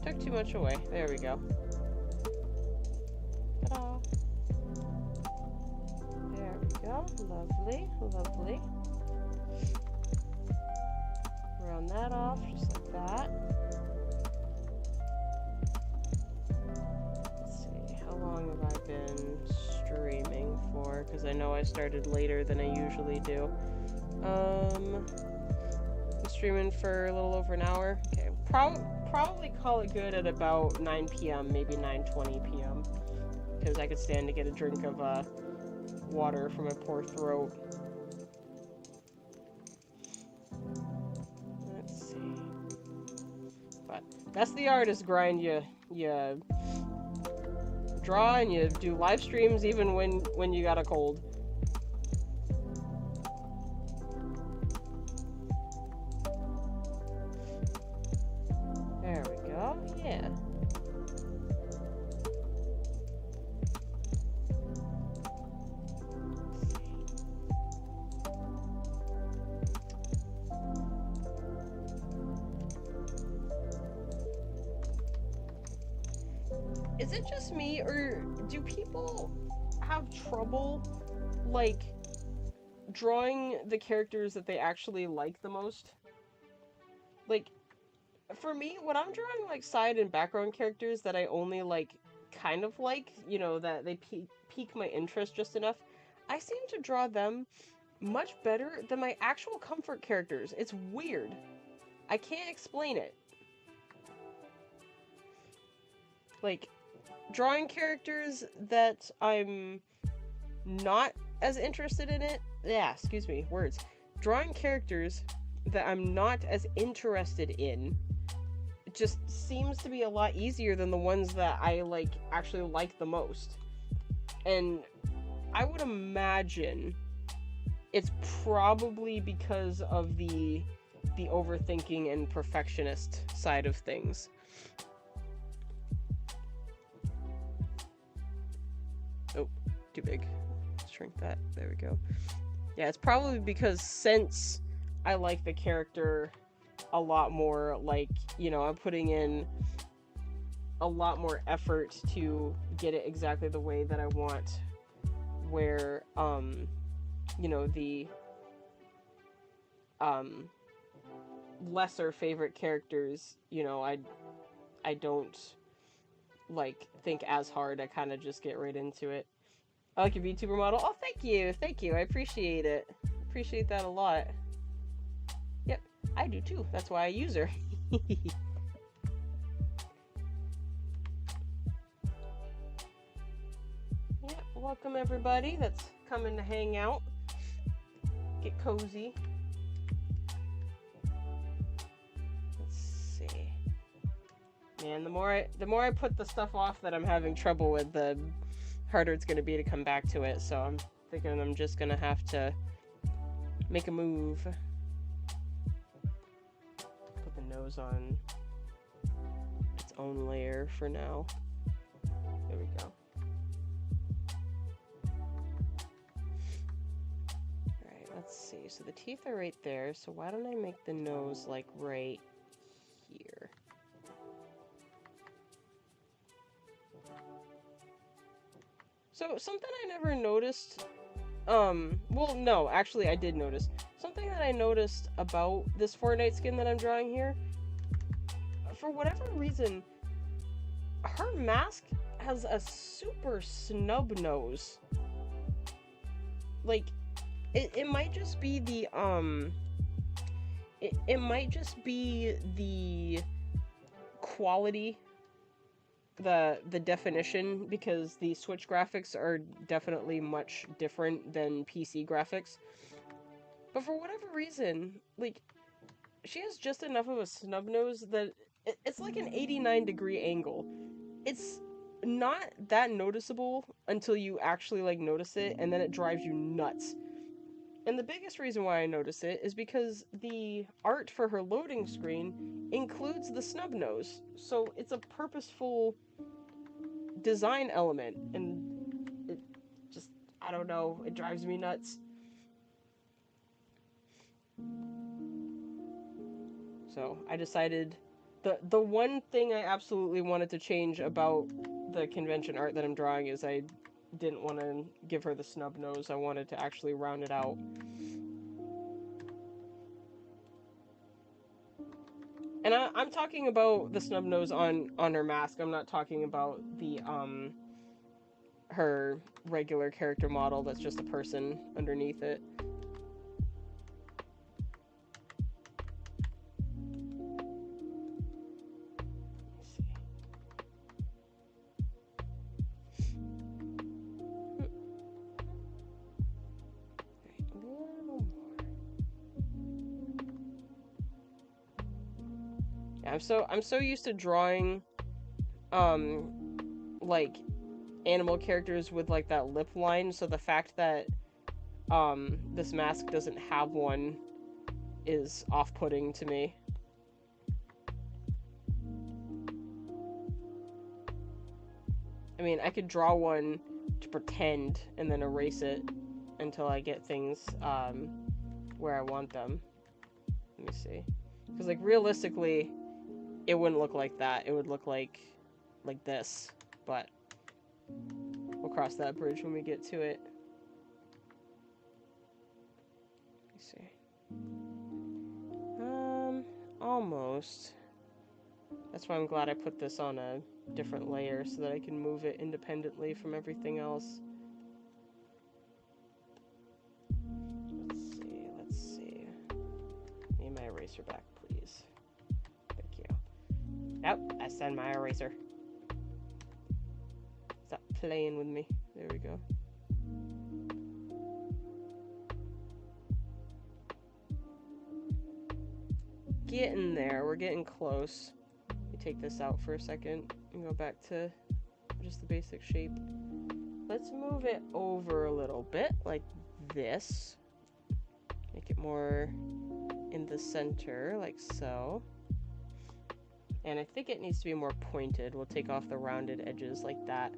Took too much away. There we go. Ta-da! There we go. Lovely, lovely. Round that off, just like that. Let's see, how long have I been streaming for? Because I know I started later than I usually do. I'm streaming for a little over an hour. Okay, probably call it good at about 9 p.m., maybe 9:20 p.m. Because I could stand to get a drink of water from my poor throat. Let's see. But that's the artist grind. You draw and you do live streams even when you got a cold. There we go. Yeah. Is it just me, or do people have trouble, like, drawing the characters that they actually like the most? Like, for me, when I'm drawing, like, side and background characters that I only, like, kind of like, you know, that they pique my interest just enough, I seem to draw them much better than my actual comfort characters. It's weird. I can't explain it. Like, drawing characters that I'm not as interested in it. Yeah, excuse me, words. Drawing characters that I'm not as interested in just seems to be a lot easier than the ones that I actually like the most. And I would imagine it's probably because of the the overthinking and perfectionist side of things. Oh, too big. Shrink that. There we go. Yeah, it's probably because since I like the character a lot more, like, you know, I'm putting in a lot more effort to get it exactly the way that I want, where, you know, the, lesser favorite characters, you know, I don't, like, think as hard. I kind of just get right into it. I like your VTuber model. Oh, thank you. Thank you. I appreciate it. Appreciate that a lot. Yep, I do too. That's why I use her. Yep, welcome everybody that's coming to hang out. Get cozy. Let's see. Man, the more I put the stuff off that I'm having trouble with, the harder it's going to be to come back to it. So I'm thinking I'm just going to have to make a move. Put the nose on its own layer for now. There we go. Alright, let's see. So the teeth are right there, so why don't I make the nose like right here? So, something I never noticed, well, no, actually I did notice. Something that I noticed about this Fortnite skin that I'm drawing here, for whatever reason, her mask has a super snub nose. Like, it might just be the, it might just be the quality, the definition, because the Switch graphics are definitely much different than PC graphics. But for whatever reason, like, she has just enough of a snub nose that it's like an 89-degree angle. It's not that noticeable until you actually, like, notice it, and then it drives you nuts. And the biggest reason why I notice it is because the art for her loading screen includes the snub nose. So it's a purposeful design element, and it just, I don't know, it drives me nuts. So I decided the one thing I absolutely wanted to change about the convention art that I'm drawing is I didn't want to give her the snub nose. I wanted to actually round it out. And I'm talking about the snub nose on her mask. I'm not talking about the her regular character model that's just a person underneath it. I'm so used to drawing like animal characters with like that lip line, so the fact that this mask doesn't have one is off-putting to me. I mean, I could draw one to pretend and then erase it until I get things where I want them. Let me see. Because, like, realistically, it wouldn't look like that. It would look like this. But we'll cross that bridge when we get to it. Let me see. Almost. That's why I'm glad I put this on a different layer so that I can move it independently from everything else. Let's see. Need my eraser back, please. Thank you. Yep, I send my eraser. Stop playing with me. There we go. Getting there. We're getting close. Let me take this out for a second and go back to just the basic shape. Let's move it over a little bit, like this. Make it more in the center, like so. And I think it needs to be more pointed. We'll take off the rounded edges like that.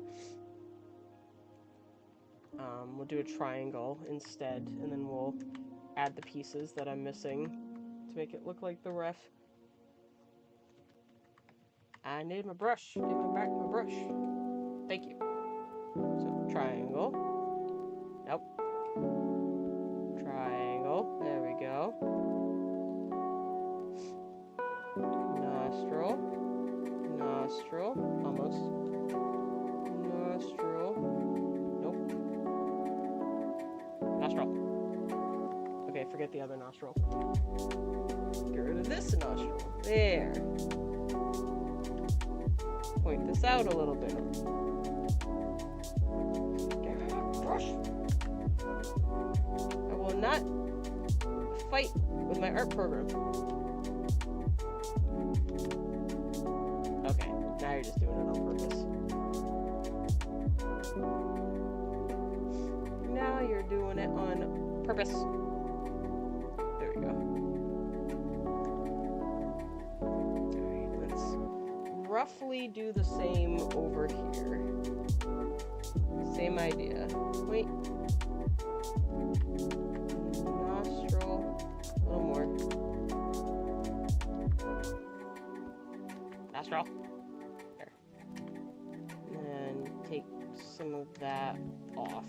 We'll do a triangle instead, and then we'll add the pieces that I'm missing to make it look like the ref. I need my brush. Give me back my brush. Thank you. So, triangle. Nope. Triangle. There we go. Nostril. Nostril. Almost. Nostril. Nope. Nostril. Okay, forget the other nostril. Get rid of this nostril. There. Point this out a little bit. Give me my brush. I will not fight with my art program. Okay, now you're just doing it on purpose. Now you're doing it on purpose. There we go. Alright, let's roughly do the same over here. Same idea. Wait. Nostril. A little more. Nostril. There. And take some of that off.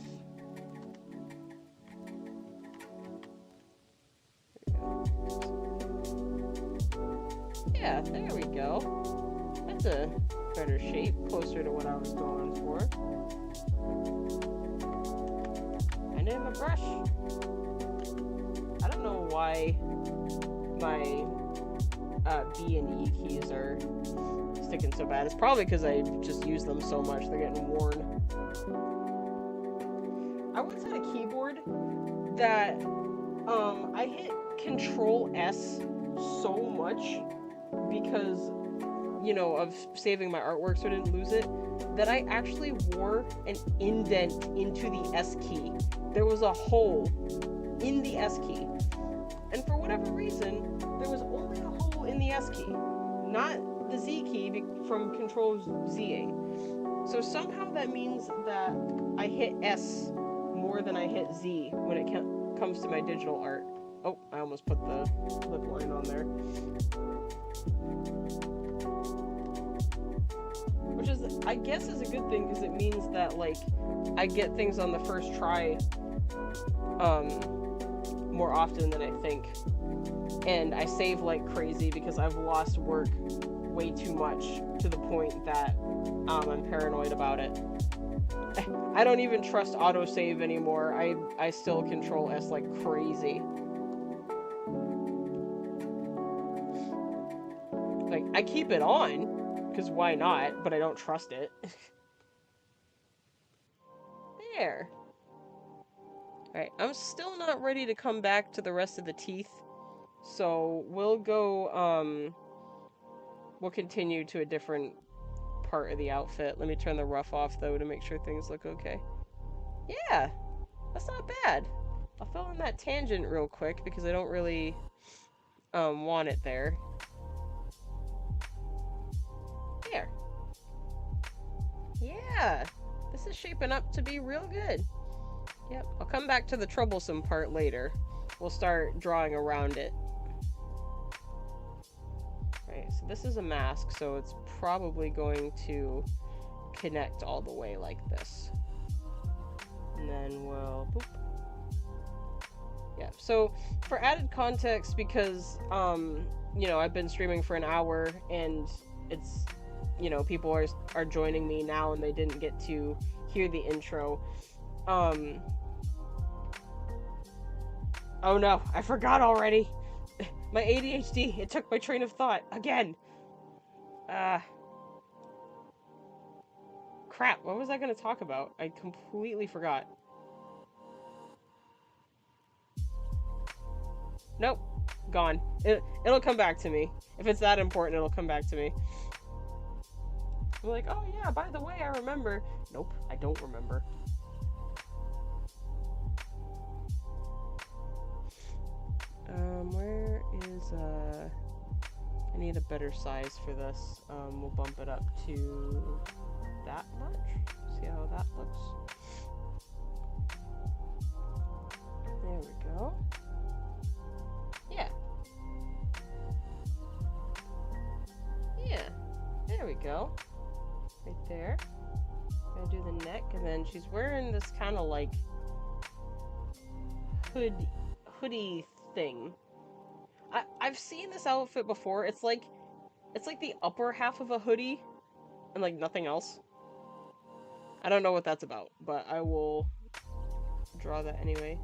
Yeah, there we go. That's a better shape, closer to what I was going for. I need my brush. I don't know why my B and E keys are sticking so bad. It's probably because I just use them so much, they're getting worn. I once had a keyboard that I hit Control S so much because, you know, of saving my artwork so I didn't lose it, that I actually wore an indent into the S key. There was a hole in the S key. And for whatever reason, there was only a hole in the S key, not the Z key from Control Z-ing. So somehow that means that I hit S more than I hit Z when it comes to my digital art. Oh, I almost put the lip line on there. Which is, I guess, is a good thing because it means that, like, I get things on the first try more often than I think. And I save like crazy because I've lost work way too much to the point that I'm paranoid about it. I don't even trust autosave anymore. I still Control S like crazy. Like, I keep it on, because why not, but I don't trust it. There. Alright, I'm still not ready to come back to the rest of the teeth, so we'll go, we'll continue to a different part of the outfit. Let me turn the rough off, though, to make sure things look okay. Yeah, that's not bad. I'll fill in that tangent real quick, because I don't really, want it there. There. Yeah, this is shaping up to be real good. Yep, I'll come back to the troublesome part later. We'll start drawing around it. Right, so this is a mask, so it's probably going to connect all the way like this. And then we'll... boop. Yeah, so for added context, because, you know, I've been streaming for an hour, and it's, you know, people are joining me now, and they didn't get to hear the intro. Oh no, I forgot already. My ADHD, it took my train of thought again. Crap, what was I gonna talk about? I completely forgot. Nope, gone. It'll come back to me. If it's that important, it'll come back to me. I'm like, oh yeah, by the way, I remember. Nope, I don't remember. Where I need a better size for this. We'll bump it up to that much. See how that looks? There we go. Yeah. Yeah. There we go. Right there. Gonna do the neck, and then she's wearing this kind of like hoodie thing. I've seen this outfit before. It's like the upper half of a hoodie and like nothing else. I don't know what that's about, but I will draw that anyway.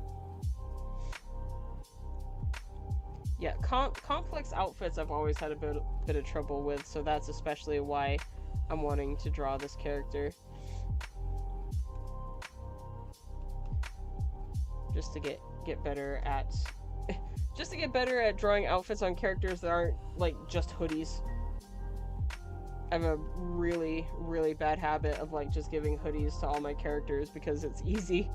Yeah, complex outfits I've always had a bit of trouble with, so that's especially why I'm wanting to draw this character. Just to get better at just to get better at drawing outfits on characters that aren't like just hoodies. I have a really, really bad habit of like just giving hoodies to all my characters because it's easy.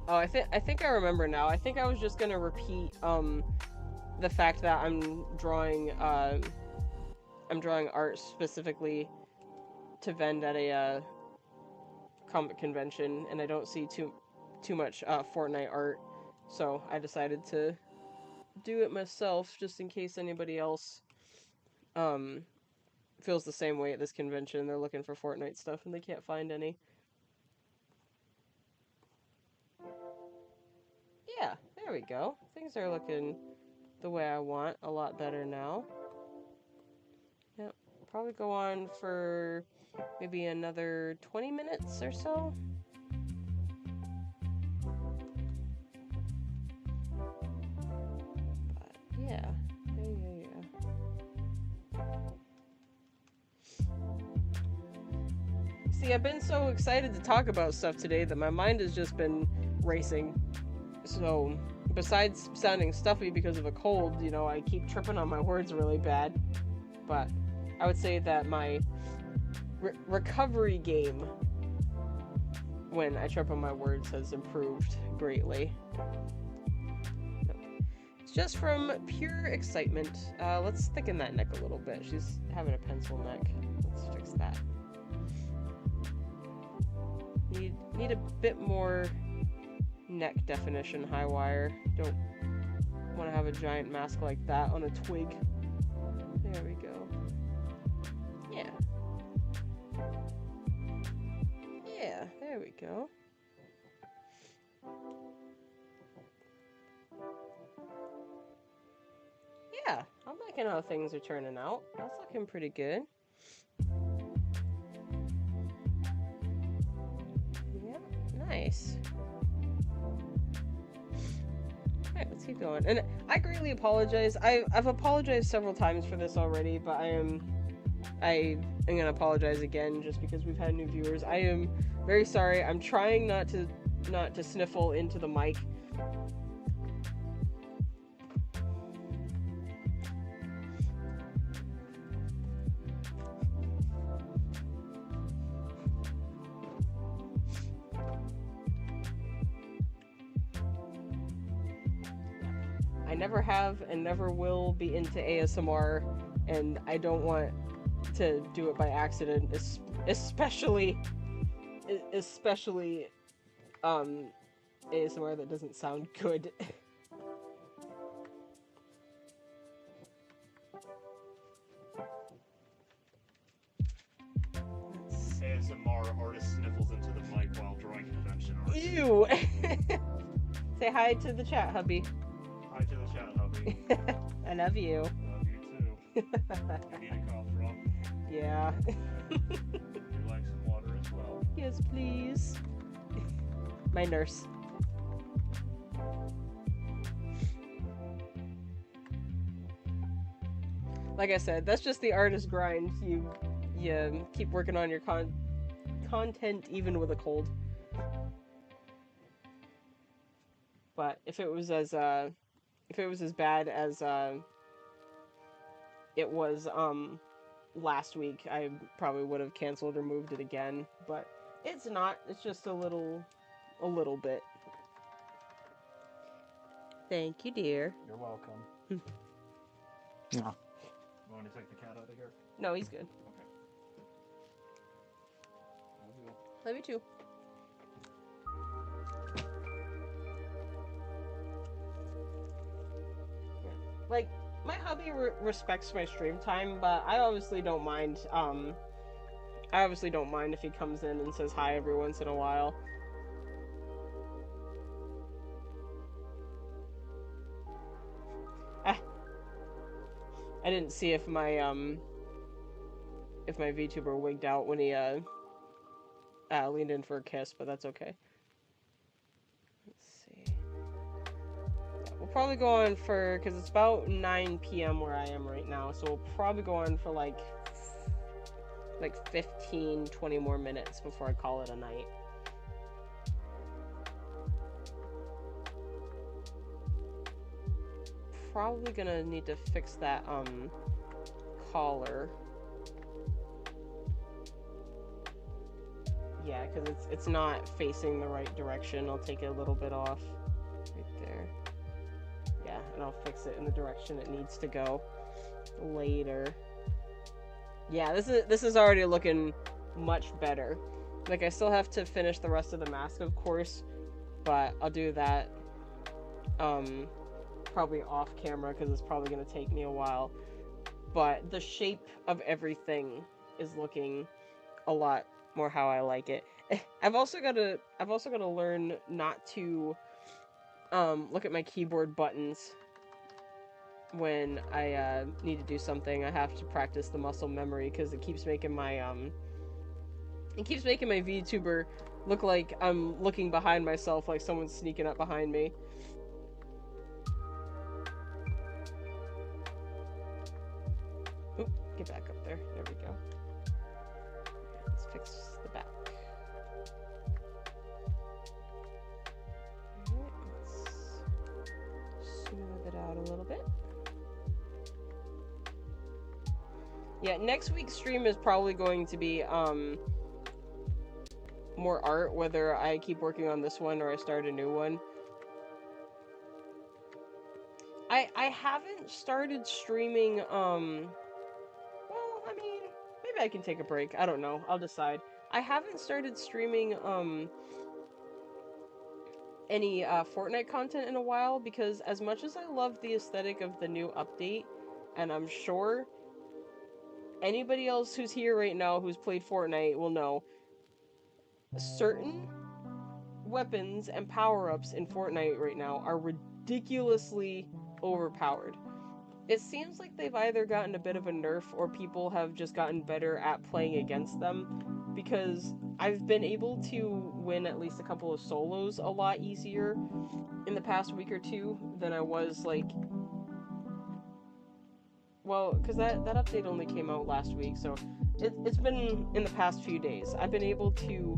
Oh, I think I remember now. I think I was just gonna repeat the fact that I'm drawing art specifically to vend at a comic convention, and I don't see too much Fortnite art, so I decided to do it myself just in case anybody else feels the same way at this convention. They're looking for Fortnite stuff and they can't find any. Yeah, there we go. Things are looking the way I want, a lot better now. Yep, probably go on for maybe another 20 minutes or so. But yeah. See, I've been so excited to talk about stuff today that my mind has just been racing. So, besides sounding stuffy because of a cold, you know, I keep tripping on my words really bad. But I would say that my recovery game when I trip on my words has improved greatly. It's just from pure excitement. Let's thicken that neck a little bit. She's having a pencil neck. Let's fix that. Need a bit more neck definition, high wire. Don't want to have a giant mask like that on a twig. There we go. Yeah. Yeah, there we go. Yeah, I'm liking how things are turning out. That's looking pretty good. Yeah, nice. Alright, let's keep going. And I greatly apologize. I've apologized several times for this already, but I am gonna apologize again just because we've had new viewers. I am very sorry. I'm trying not to sniffle into the mic. I never have and never will be into ASMR, and I don't want to do it by accident, especially ASMR that doesn't sound good. ASMR artist sniffles into the mic while drawing convention art. Ew! Say hi to the chat, hubby. Hi to the chat, hubby. I love you. Love you too. You need a cough drop? Yeah. Would you like some water as well? Yes, please. My nurse. Like I said, that's just the artist grind. You keep working on your content even with a cold. But if it was as bad as it was last week, I probably would have canceled or moved it again. But It's not. It's just a little bit. Thank you, dear. You're welcome. Yeah. You want to take the cat out of here? No, he's good. Okay. Love you. Love you too. Yeah. Like, my hubby respects my stream time, but I obviously don't mind. I obviously don't mind if he comes in and says hi every once in a while. I didn't see if my Vtuber wigged out when he leaned in for a kiss, but that's okay. Let's see. Yeah, we'll probably go on for, because it's about 9 p.m. where I am right now, so we'll probably go on for like 15, 20 more minutes before I call it a night. Probably gonna need to fix that collar. Yeah, because it's not facing the right direction. I'll take it a little bit off right there. Yeah, and I'll fix it in the direction it needs to go later. Yeah, this is already looking much better. Like, I still have to finish the rest of the mask, of course, but I'll do that probably off camera because it's probably going to take me a while. But the shape of everything is looking a lot more how I like it. I've also got to learn not to look at my keyboard buttons when I need to do something. I have to practice the muscle memory because it keeps making my VTuber look like I'm looking behind myself, like someone's sneaking up behind me. Oop, get back up there. There we go. Let's fix the back. Alright, let's smooth it out a little bit. Yeah, next week's stream is probably going to be more art, whether I keep working on this one or I start a new one. I haven't started streaming, well, I mean, maybe I can take a break. I don't know. I'll decide. I haven't started streaming, any, Fortnite content in a while, because as much as I love the aesthetic of the new update, and I'm sure anybody else who's here right now who's played Fortnite will know, certain weapons and power-ups in Fortnite right now are ridiculously overpowered. It seems like they've either gotten a bit of a nerf or people have just gotten better at playing against them, because I've been able to win at least a couple of solos a lot easier in the past week or two than I was, like, well, because that update only came out last week, so it's been in the past few days. I've been able to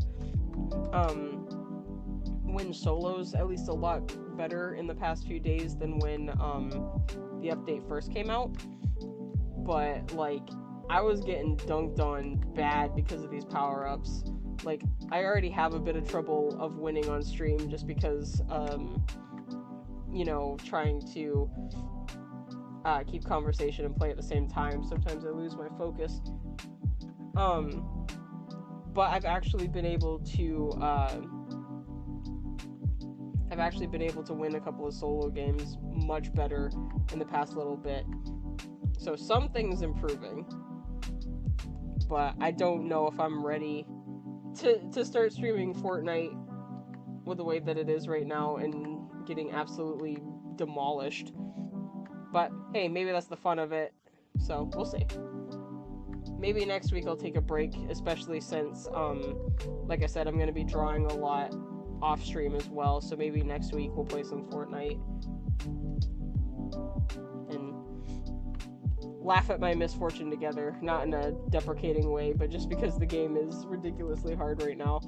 win solos at least a lot better in the past few days than when the update first came out. But, like, I was getting dunked on bad because of these power-ups. Like, I already have a bit of trouble of winning on stream just because, you know, trying to keep conversation and play at the same time. Sometimes I lose my focus. But I've actually been able to win a couple of solo games much better in the past little bit. So something's improving. But I don't know if I'm ready to start streaming Fortnite with the way that it is right now and getting absolutely demolished. But hey, maybe that's the fun of it. So we'll see. Maybe next week I'll take a break, especially since, like I said, I'm going to be drawing a lot off stream as well. So maybe next week we'll play some Fortnite and laugh at my misfortune together. Not in a deprecating way, but just because the game is ridiculously hard right now.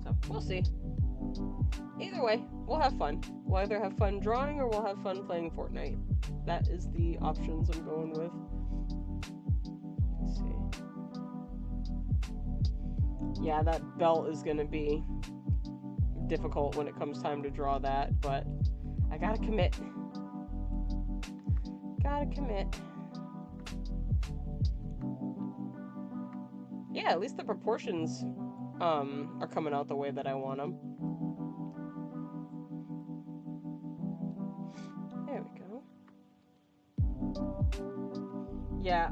So we'll see. Either way, we'll have fun. We'll either have fun drawing or we'll have fun playing Fortnite. That is the options I'm going with. Let's see. Yeah, that belt is gonna be difficult when it comes time to draw that, but I gotta commit. Gotta commit. Yeah, at least the proportions are coming out the way that I want them. There we go. Yeah,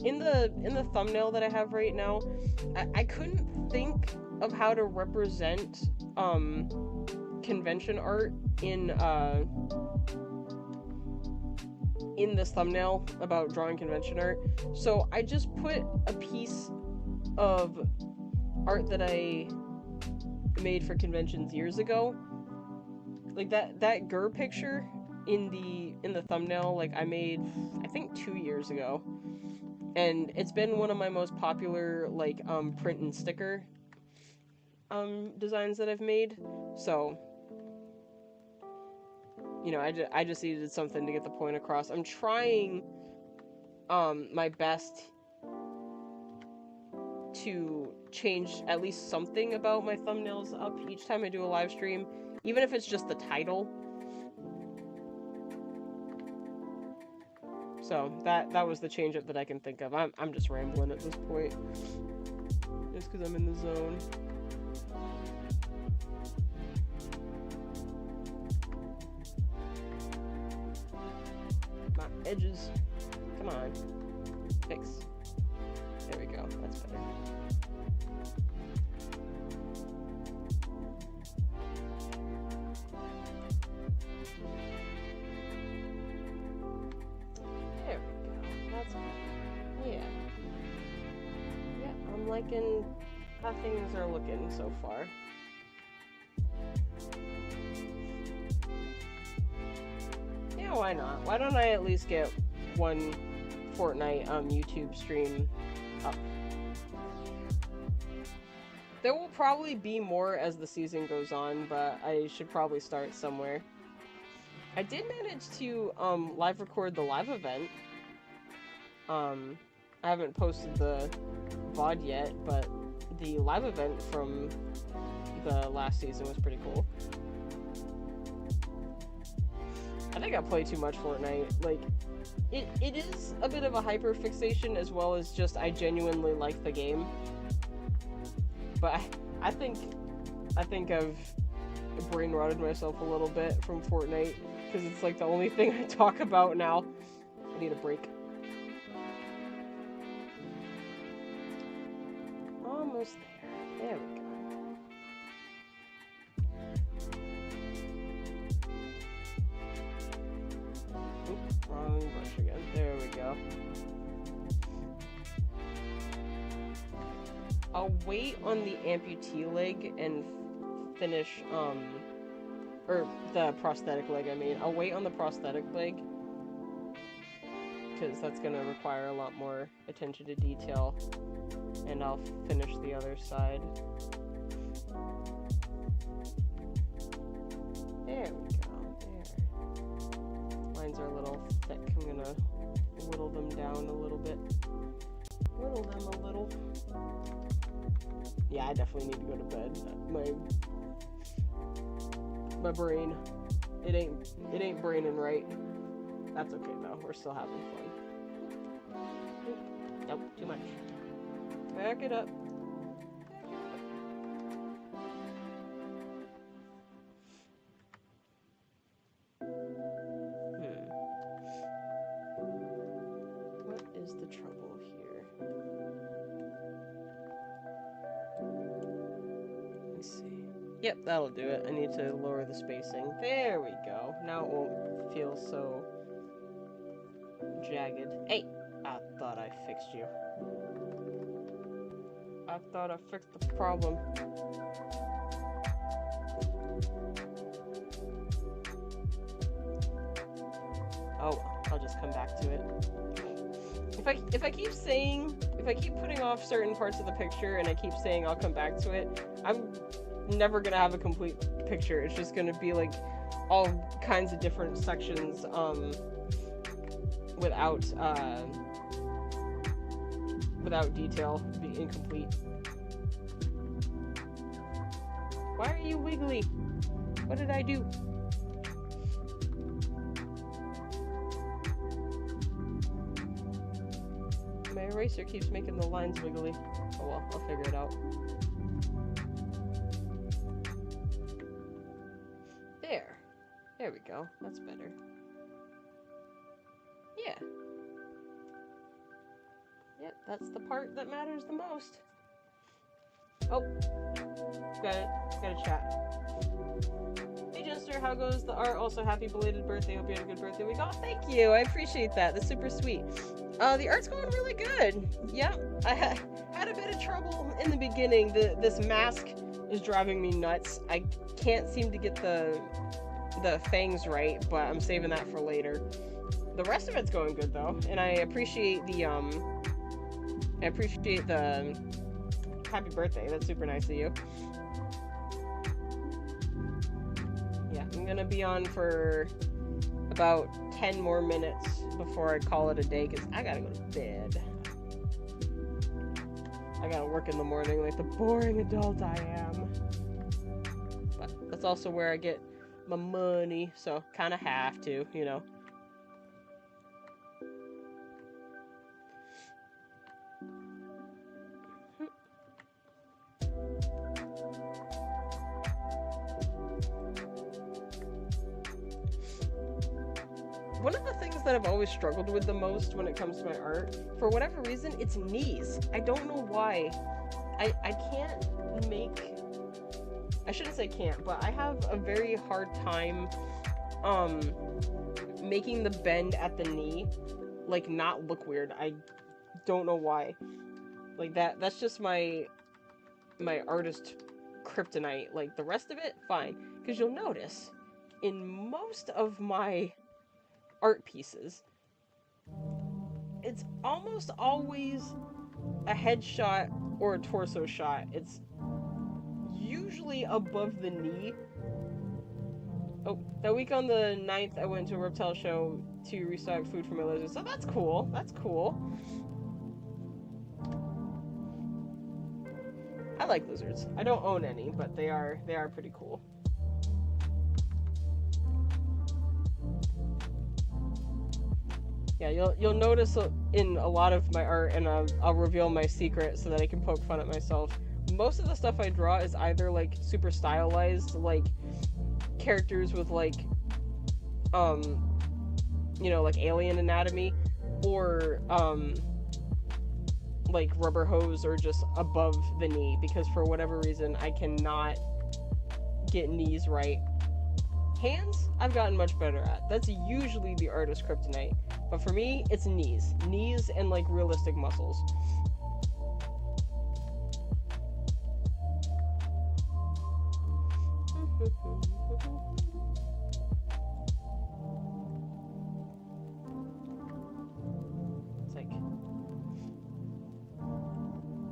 in the thumbnail that I have right now, I couldn't think of how to represent convention art in this thumbnail about drawing convention art. So I just put a piece of art that I made for conventions years ago. Like that GUR picture in the thumbnail, like I made, I think 2 years ago. And it's been one of my most popular, like, print and sticker designs that I've made. So, you know, I just needed something to get the point across. I'm trying my best to change at least something about my thumbnails up each time I do a live stream, even if it's just the title. So that was the change up that I can think of. I'm just rambling at this point, just because I'm in the zone. My edges, come on, fix. There we go. That's better. There we go. That's better. Yeah. Yeah, I'm liking how things are looking so far. Yeah, why not? Why don't I at least get one Fortnite YouTube stream up? There will probably be more as the season goes on, but I should probably start somewhere. I did manage to live record the live event. I haven't posted the VOD yet, but the live event from the last season was pretty cool. I think I play too much Fortnite. Like, it is a bit of a hyper fixation, as well as just I genuinely like the game. But I think I've brain rotted myself a little bit from Fortnite, because it's like the only thing I talk about now. I need a break. Almost there. There we go. Oop, wrong brush again. There we go. I'll wait on the amputee leg and finish, or the prosthetic leg, I mean. I'll wait on the prosthetic leg, because that's going to require a lot more attention to detail, and I'll finish the other side. There we go, there. Lines are a little thick. I'm going to whittle them down a little bit. Whittle them a little. Yeah, I definitely need to go to bed. My brain, it ain't braining right. That's okay though. We're still having fun. Nope, too much. Back it up. What is the trouble here? Let's see. Yep, that'll do it. I need to lower the spacing. There we go. Now it won't feel so jagged. Hey! I thought I fixed you. I thought I fixed the problem. Oh, I'll just come back to it. If I keep putting off certain parts of the picture and I keep saying I'll come back to it, I'm never gonna have a complete picture. It's just gonna be like all kinds of different sections without detail, be incomplete. Why are you wiggly? What did I do? My eraser keeps making the lines wiggly. Oh well, I'll figure it out. There. There we go. That's better. Yeah. Yep, that's the part that matters the most. Oh. Got a chat. Hey Jenster, how goes the art? Also, happy belated birthday. Hope you had a good birthday week. Oh, thank you. I appreciate that. That's super sweet. The art's going really good. Yep. I had a bit of trouble in the beginning. This mask is driving me nuts. I can't seem to get the fangs right, but I'm saving that for later. The rest of it's going good though, and I appreciate the happy birthday. That's super nice of you. Yeah, I'm gonna be on for about 10 more minutes before I call it a day, because I gotta go to bed. I gotta work in the morning like the boring adult I am. But that's also where I get my money, so kind of have to, you know. One of the things that I've always struggled with the most when it comes to my art, for whatever reason, it's knees. I don't know why. I can't make... I shouldn't say can't, but I have a very hard time making the bend at the knee, like, not look weird. I don't know why. Like, that's just my artist kryptonite. Like, the rest of it, fine. Because you'll notice, in most of my art pieces, it's almost always a headshot or a torso shot. It's usually above the knee. Oh, that week on the 9th, I went to a reptile show to restock food for my lizards. So that's cool. That's cool. I like lizards. I don't own any, but they are pretty cool. Yeah, you'll notice in a lot of my art, and I'll reveal my secret so that I can poke fun at myself. Most of the stuff I draw is either like super stylized, like characters with like, you know, like alien anatomy, or like rubber hose, or just above the knee, because for whatever reason I cannot get knees right. Hands, I've gotten much better at. That's usually the artist's kryptonite. But for me, it's knees. Knees and, like, realistic muscles. It's like...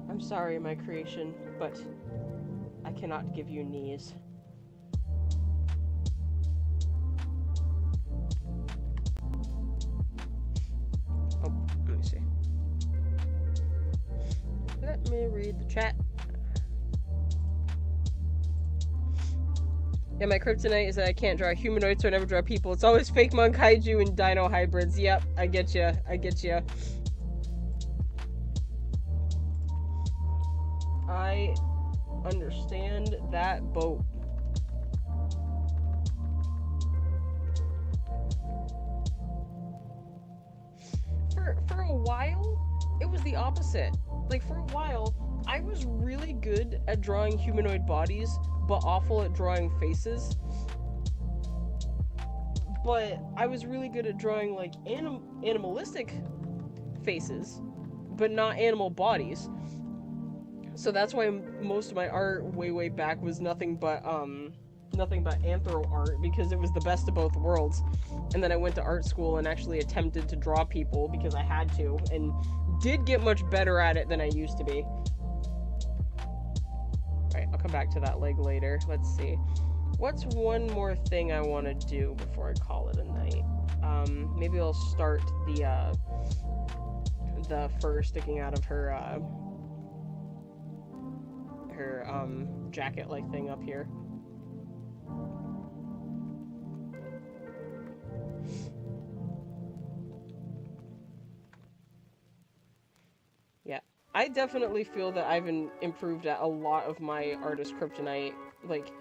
I'm sorry, my creation, but I cannot give you knees. Let me read the chat. Yeah, my kryptonite is that I can't draw humanoids, so I never draw people. It's always fake monk, kaiju, and dino hybrids. Yep, I get ya. I get ya. I understand that boat. For a while, it was the opposite. Like, for a while, I was really good at drawing humanoid bodies, but awful at drawing faces. But I was really good at drawing, like, animalistic faces, but not animal bodies. So that's why most of my art way back was nothing but anthro art, because it was the best of both worlds. And then I went to art school and actually attempted to draw people because I had to, and did get much better at it than I used to be. Alright, I'll come back to that leg later. Let's see. What's one more thing I want to do before I call it a night? Maybe I'll start the fur sticking out of her her jacket-like thing up here. Yeah, I definitely feel that I've improved at a lot of my artist kryptonite, like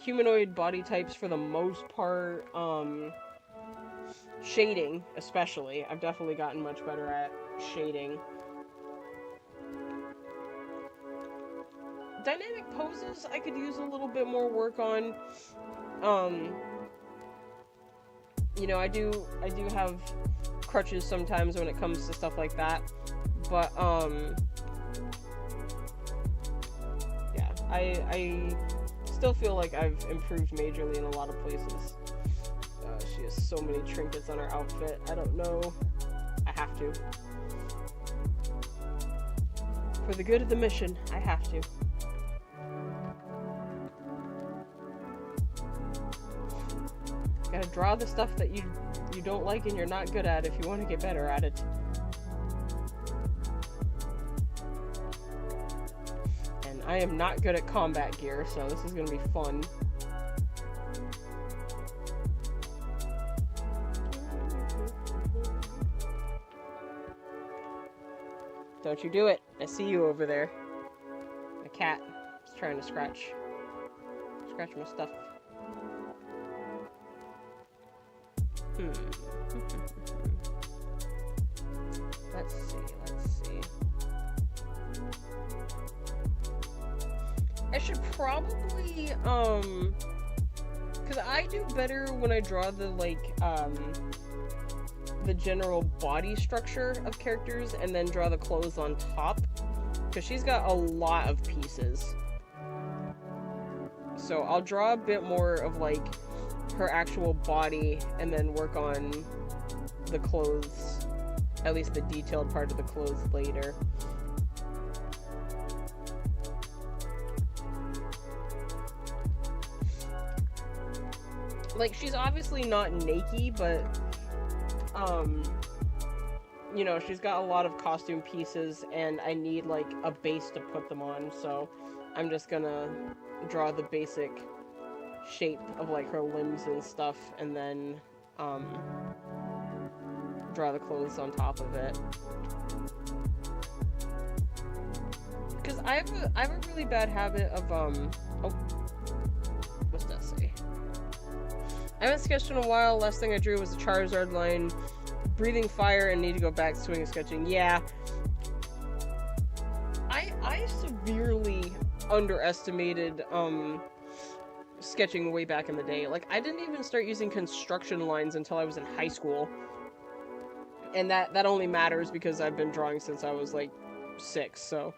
humanoid body types for the most part, shading especially. I've definitely gotten much better at shading. Dynamic poses I could use a little bit more work on. You know, I do have crutches sometimes when it comes to stuff like that. But yeah, I still feel like I've improved majorly in a lot of places. She has so many trinkets on her outfit. I don't know. I have to. For the good of the mission, I have to. Gotta draw the stuff that you don't like and you're not good at if you want to get better at it. And I am not good at combat gear, so this is gonna be fun. Don't you do it. I see you over there. The cat is trying to scratch my stuff. Let's see. I should probably, because I do better when I draw the, like, the general body structure of characters and then draw the clothes on top, because she's got a lot of pieces. So I'll draw a bit more of, like, her actual body and then work on the clothes, at least the detailed part of the clothes later. Like, she's obviously not naked, but you know, she's got a lot of costume pieces and I need like a base to put them on, so I'm just gonna draw the basic shape of like her limbs and stuff and then draw the clothes on top of it. Because I have a really bad habit of what's that say? I haven't sketched in a while. Last thing I drew was a Charizard line, breathing fire, and need to go back to swing sketching. Yeah, I severely underestimated sketching way back in the day. Like, I didn't even start using construction lines until I was in high school, and that only matters because I've been drawing since I was like 6. So.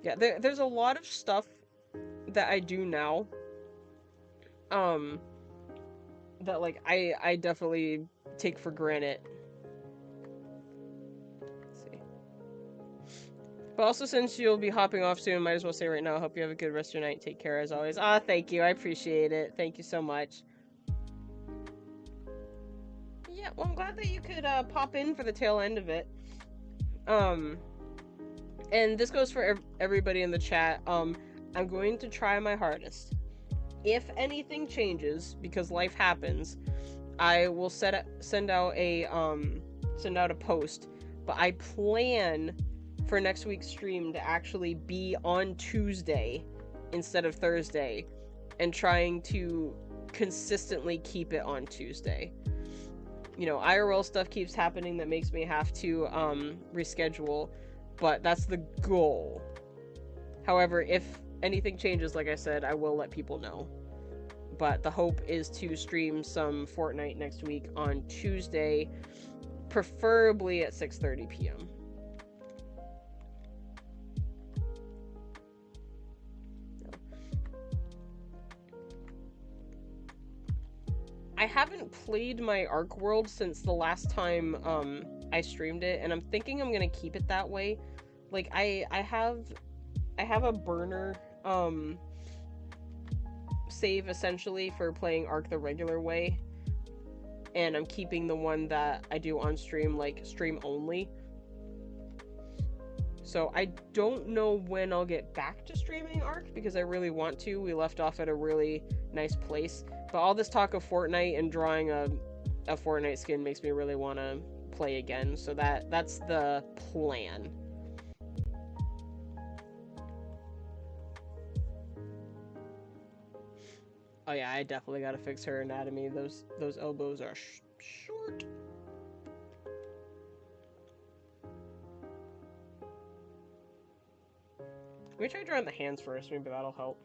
Yeah, there's a lot of stuff that I do now, that, like, I definitely take for granted. Let's see. But also, since you'll be hopping off soon, might as well say right now, I hope you have a good rest of your night. Take care, as always. Ah, thank you. I appreciate it. Thank you so much. Yeah, well, I'm glad that you could, pop in for the tail end of it. And this goes for everybody in the chat. I'm going to try my hardest. If anything changes, because life happens, I will send out a post. But I plan for next week's stream to actually be on Tuesday instead of Thursday, and trying to consistently keep it on Tuesday. You know, IRL stuff keeps happening that makes me have to reschedule. But that's the goal. However, if anything changes, like I said, I will let people know. But the hope is to stream some Fortnite next week on Tuesday, preferably at 6:30 p.m. I haven't played my Arc World since the last time I streamed it, and I'm thinking I'm gonna keep it that way. Like, I have a burner save essentially for playing Arc the regular way, and I'm keeping the one that I do on stream, like, stream only. So I don't know when I'll get back to streaming Ark, because I really want to. We left off at a really nice place. But all this talk of Fortnite and drawing a Fortnite skin makes me really want to play again. So that's the plan. Oh yeah, I definitely gotta fix her anatomy. Those elbows are short. Let me try drawing the hands first, maybe that'll help.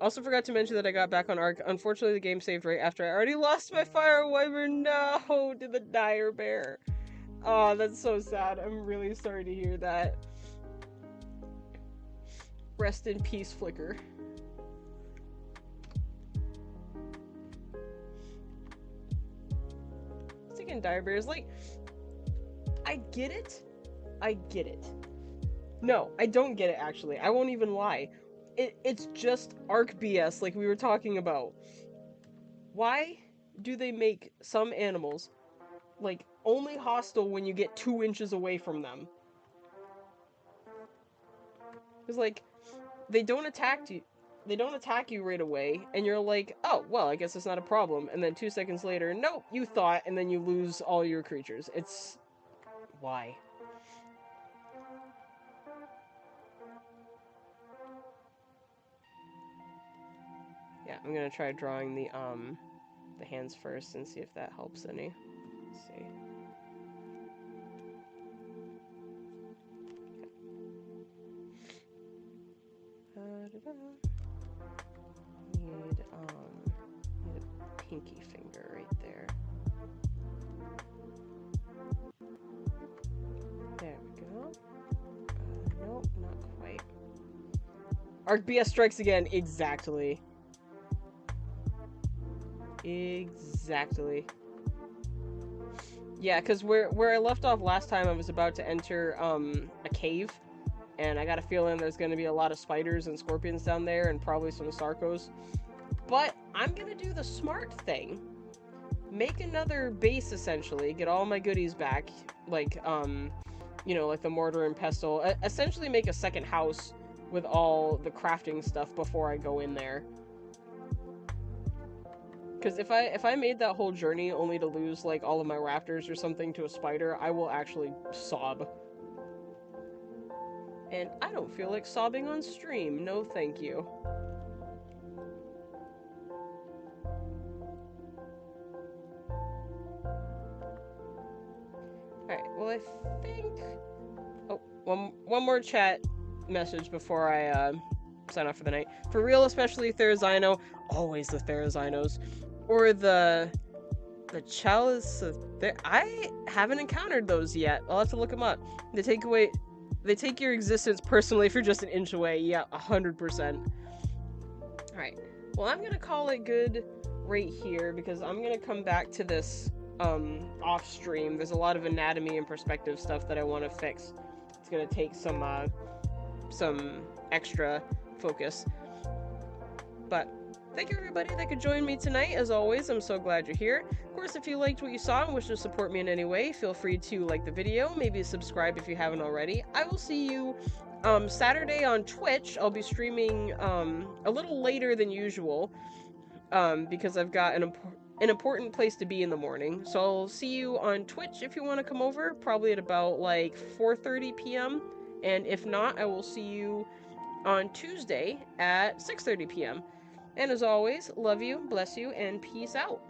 Also forgot to mention that I got back on Ark. Unfortunately, the game saved right after I already lost my fire wyvern. No, to the dire bear. Oh, that's so sad. I'm really sorry to hear that. Rest in peace, Flicker. Thinking dire bears, like, I get it. I get it. No, I don't get it, actually. I won't even lie. It's just Ark BS, like we were talking about. Why do they make some animals, like, only hostile when you get 2 inches away from them? Because, like, they don't attack you right away, and you're like, oh, well, I guess it's not a problem. And then 2 seconds later, nope, you thought, and then you lose all your creatures. It's... why? Yeah, I'm gonna try drawing the hands first and see if that helps any. Let's see. Need a pinky finger right there. There we go. Nope, not quite. Ark BS strikes again. Exactly. Exactly. Yeah, because where I left off last time, I was about to enter a cave, and I got a feeling there's going to be a lot of spiders and scorpions down there, and probably some sarcos. But I'm going to do the smart thing. Make another base, essentially. Get all my goodies back. Like, you know, like the mortar and pestle. Essentially make a second house with all the crafting stuff before I go in there. Because if I made that whole journey only to lose, like, all of my raptors or something to a spider, I will actually sob. And I don't feel like sobbing on stream. No, thank you. Alright, well, I think... oh, one more chat message before I, sign off for the night. For real, especially Therizino. Always the Therizinos. Or the chalice of I haven't encountered those yet. I'll have to look them up. They take your existence personally if you're just an inch away. Yeah, 100%. Alright. Well, I'm gonna call it good right here, because I'm gonna come back to this off stream. There's a lot of anatomy and perspective stuff that I want to fix. It's gonna take some extra focus. But thank you, everybody that could join me tonight. As always, I'm so glad you're here. Of course, if you liked what you saw and wish to support me in any way, feel free to like the video, maybe subscribe if you haven't already. I will see you Saturday on Twitch. I'll be streaming a little later than usual because I've got an important place to be in the morning. So I'll see you on Twitch if you want to come over, probably at about like 4:30 p.m. And if not, I will see you on Tuesday at 6:30 p.m. And as always, love you, bless you, and peace out.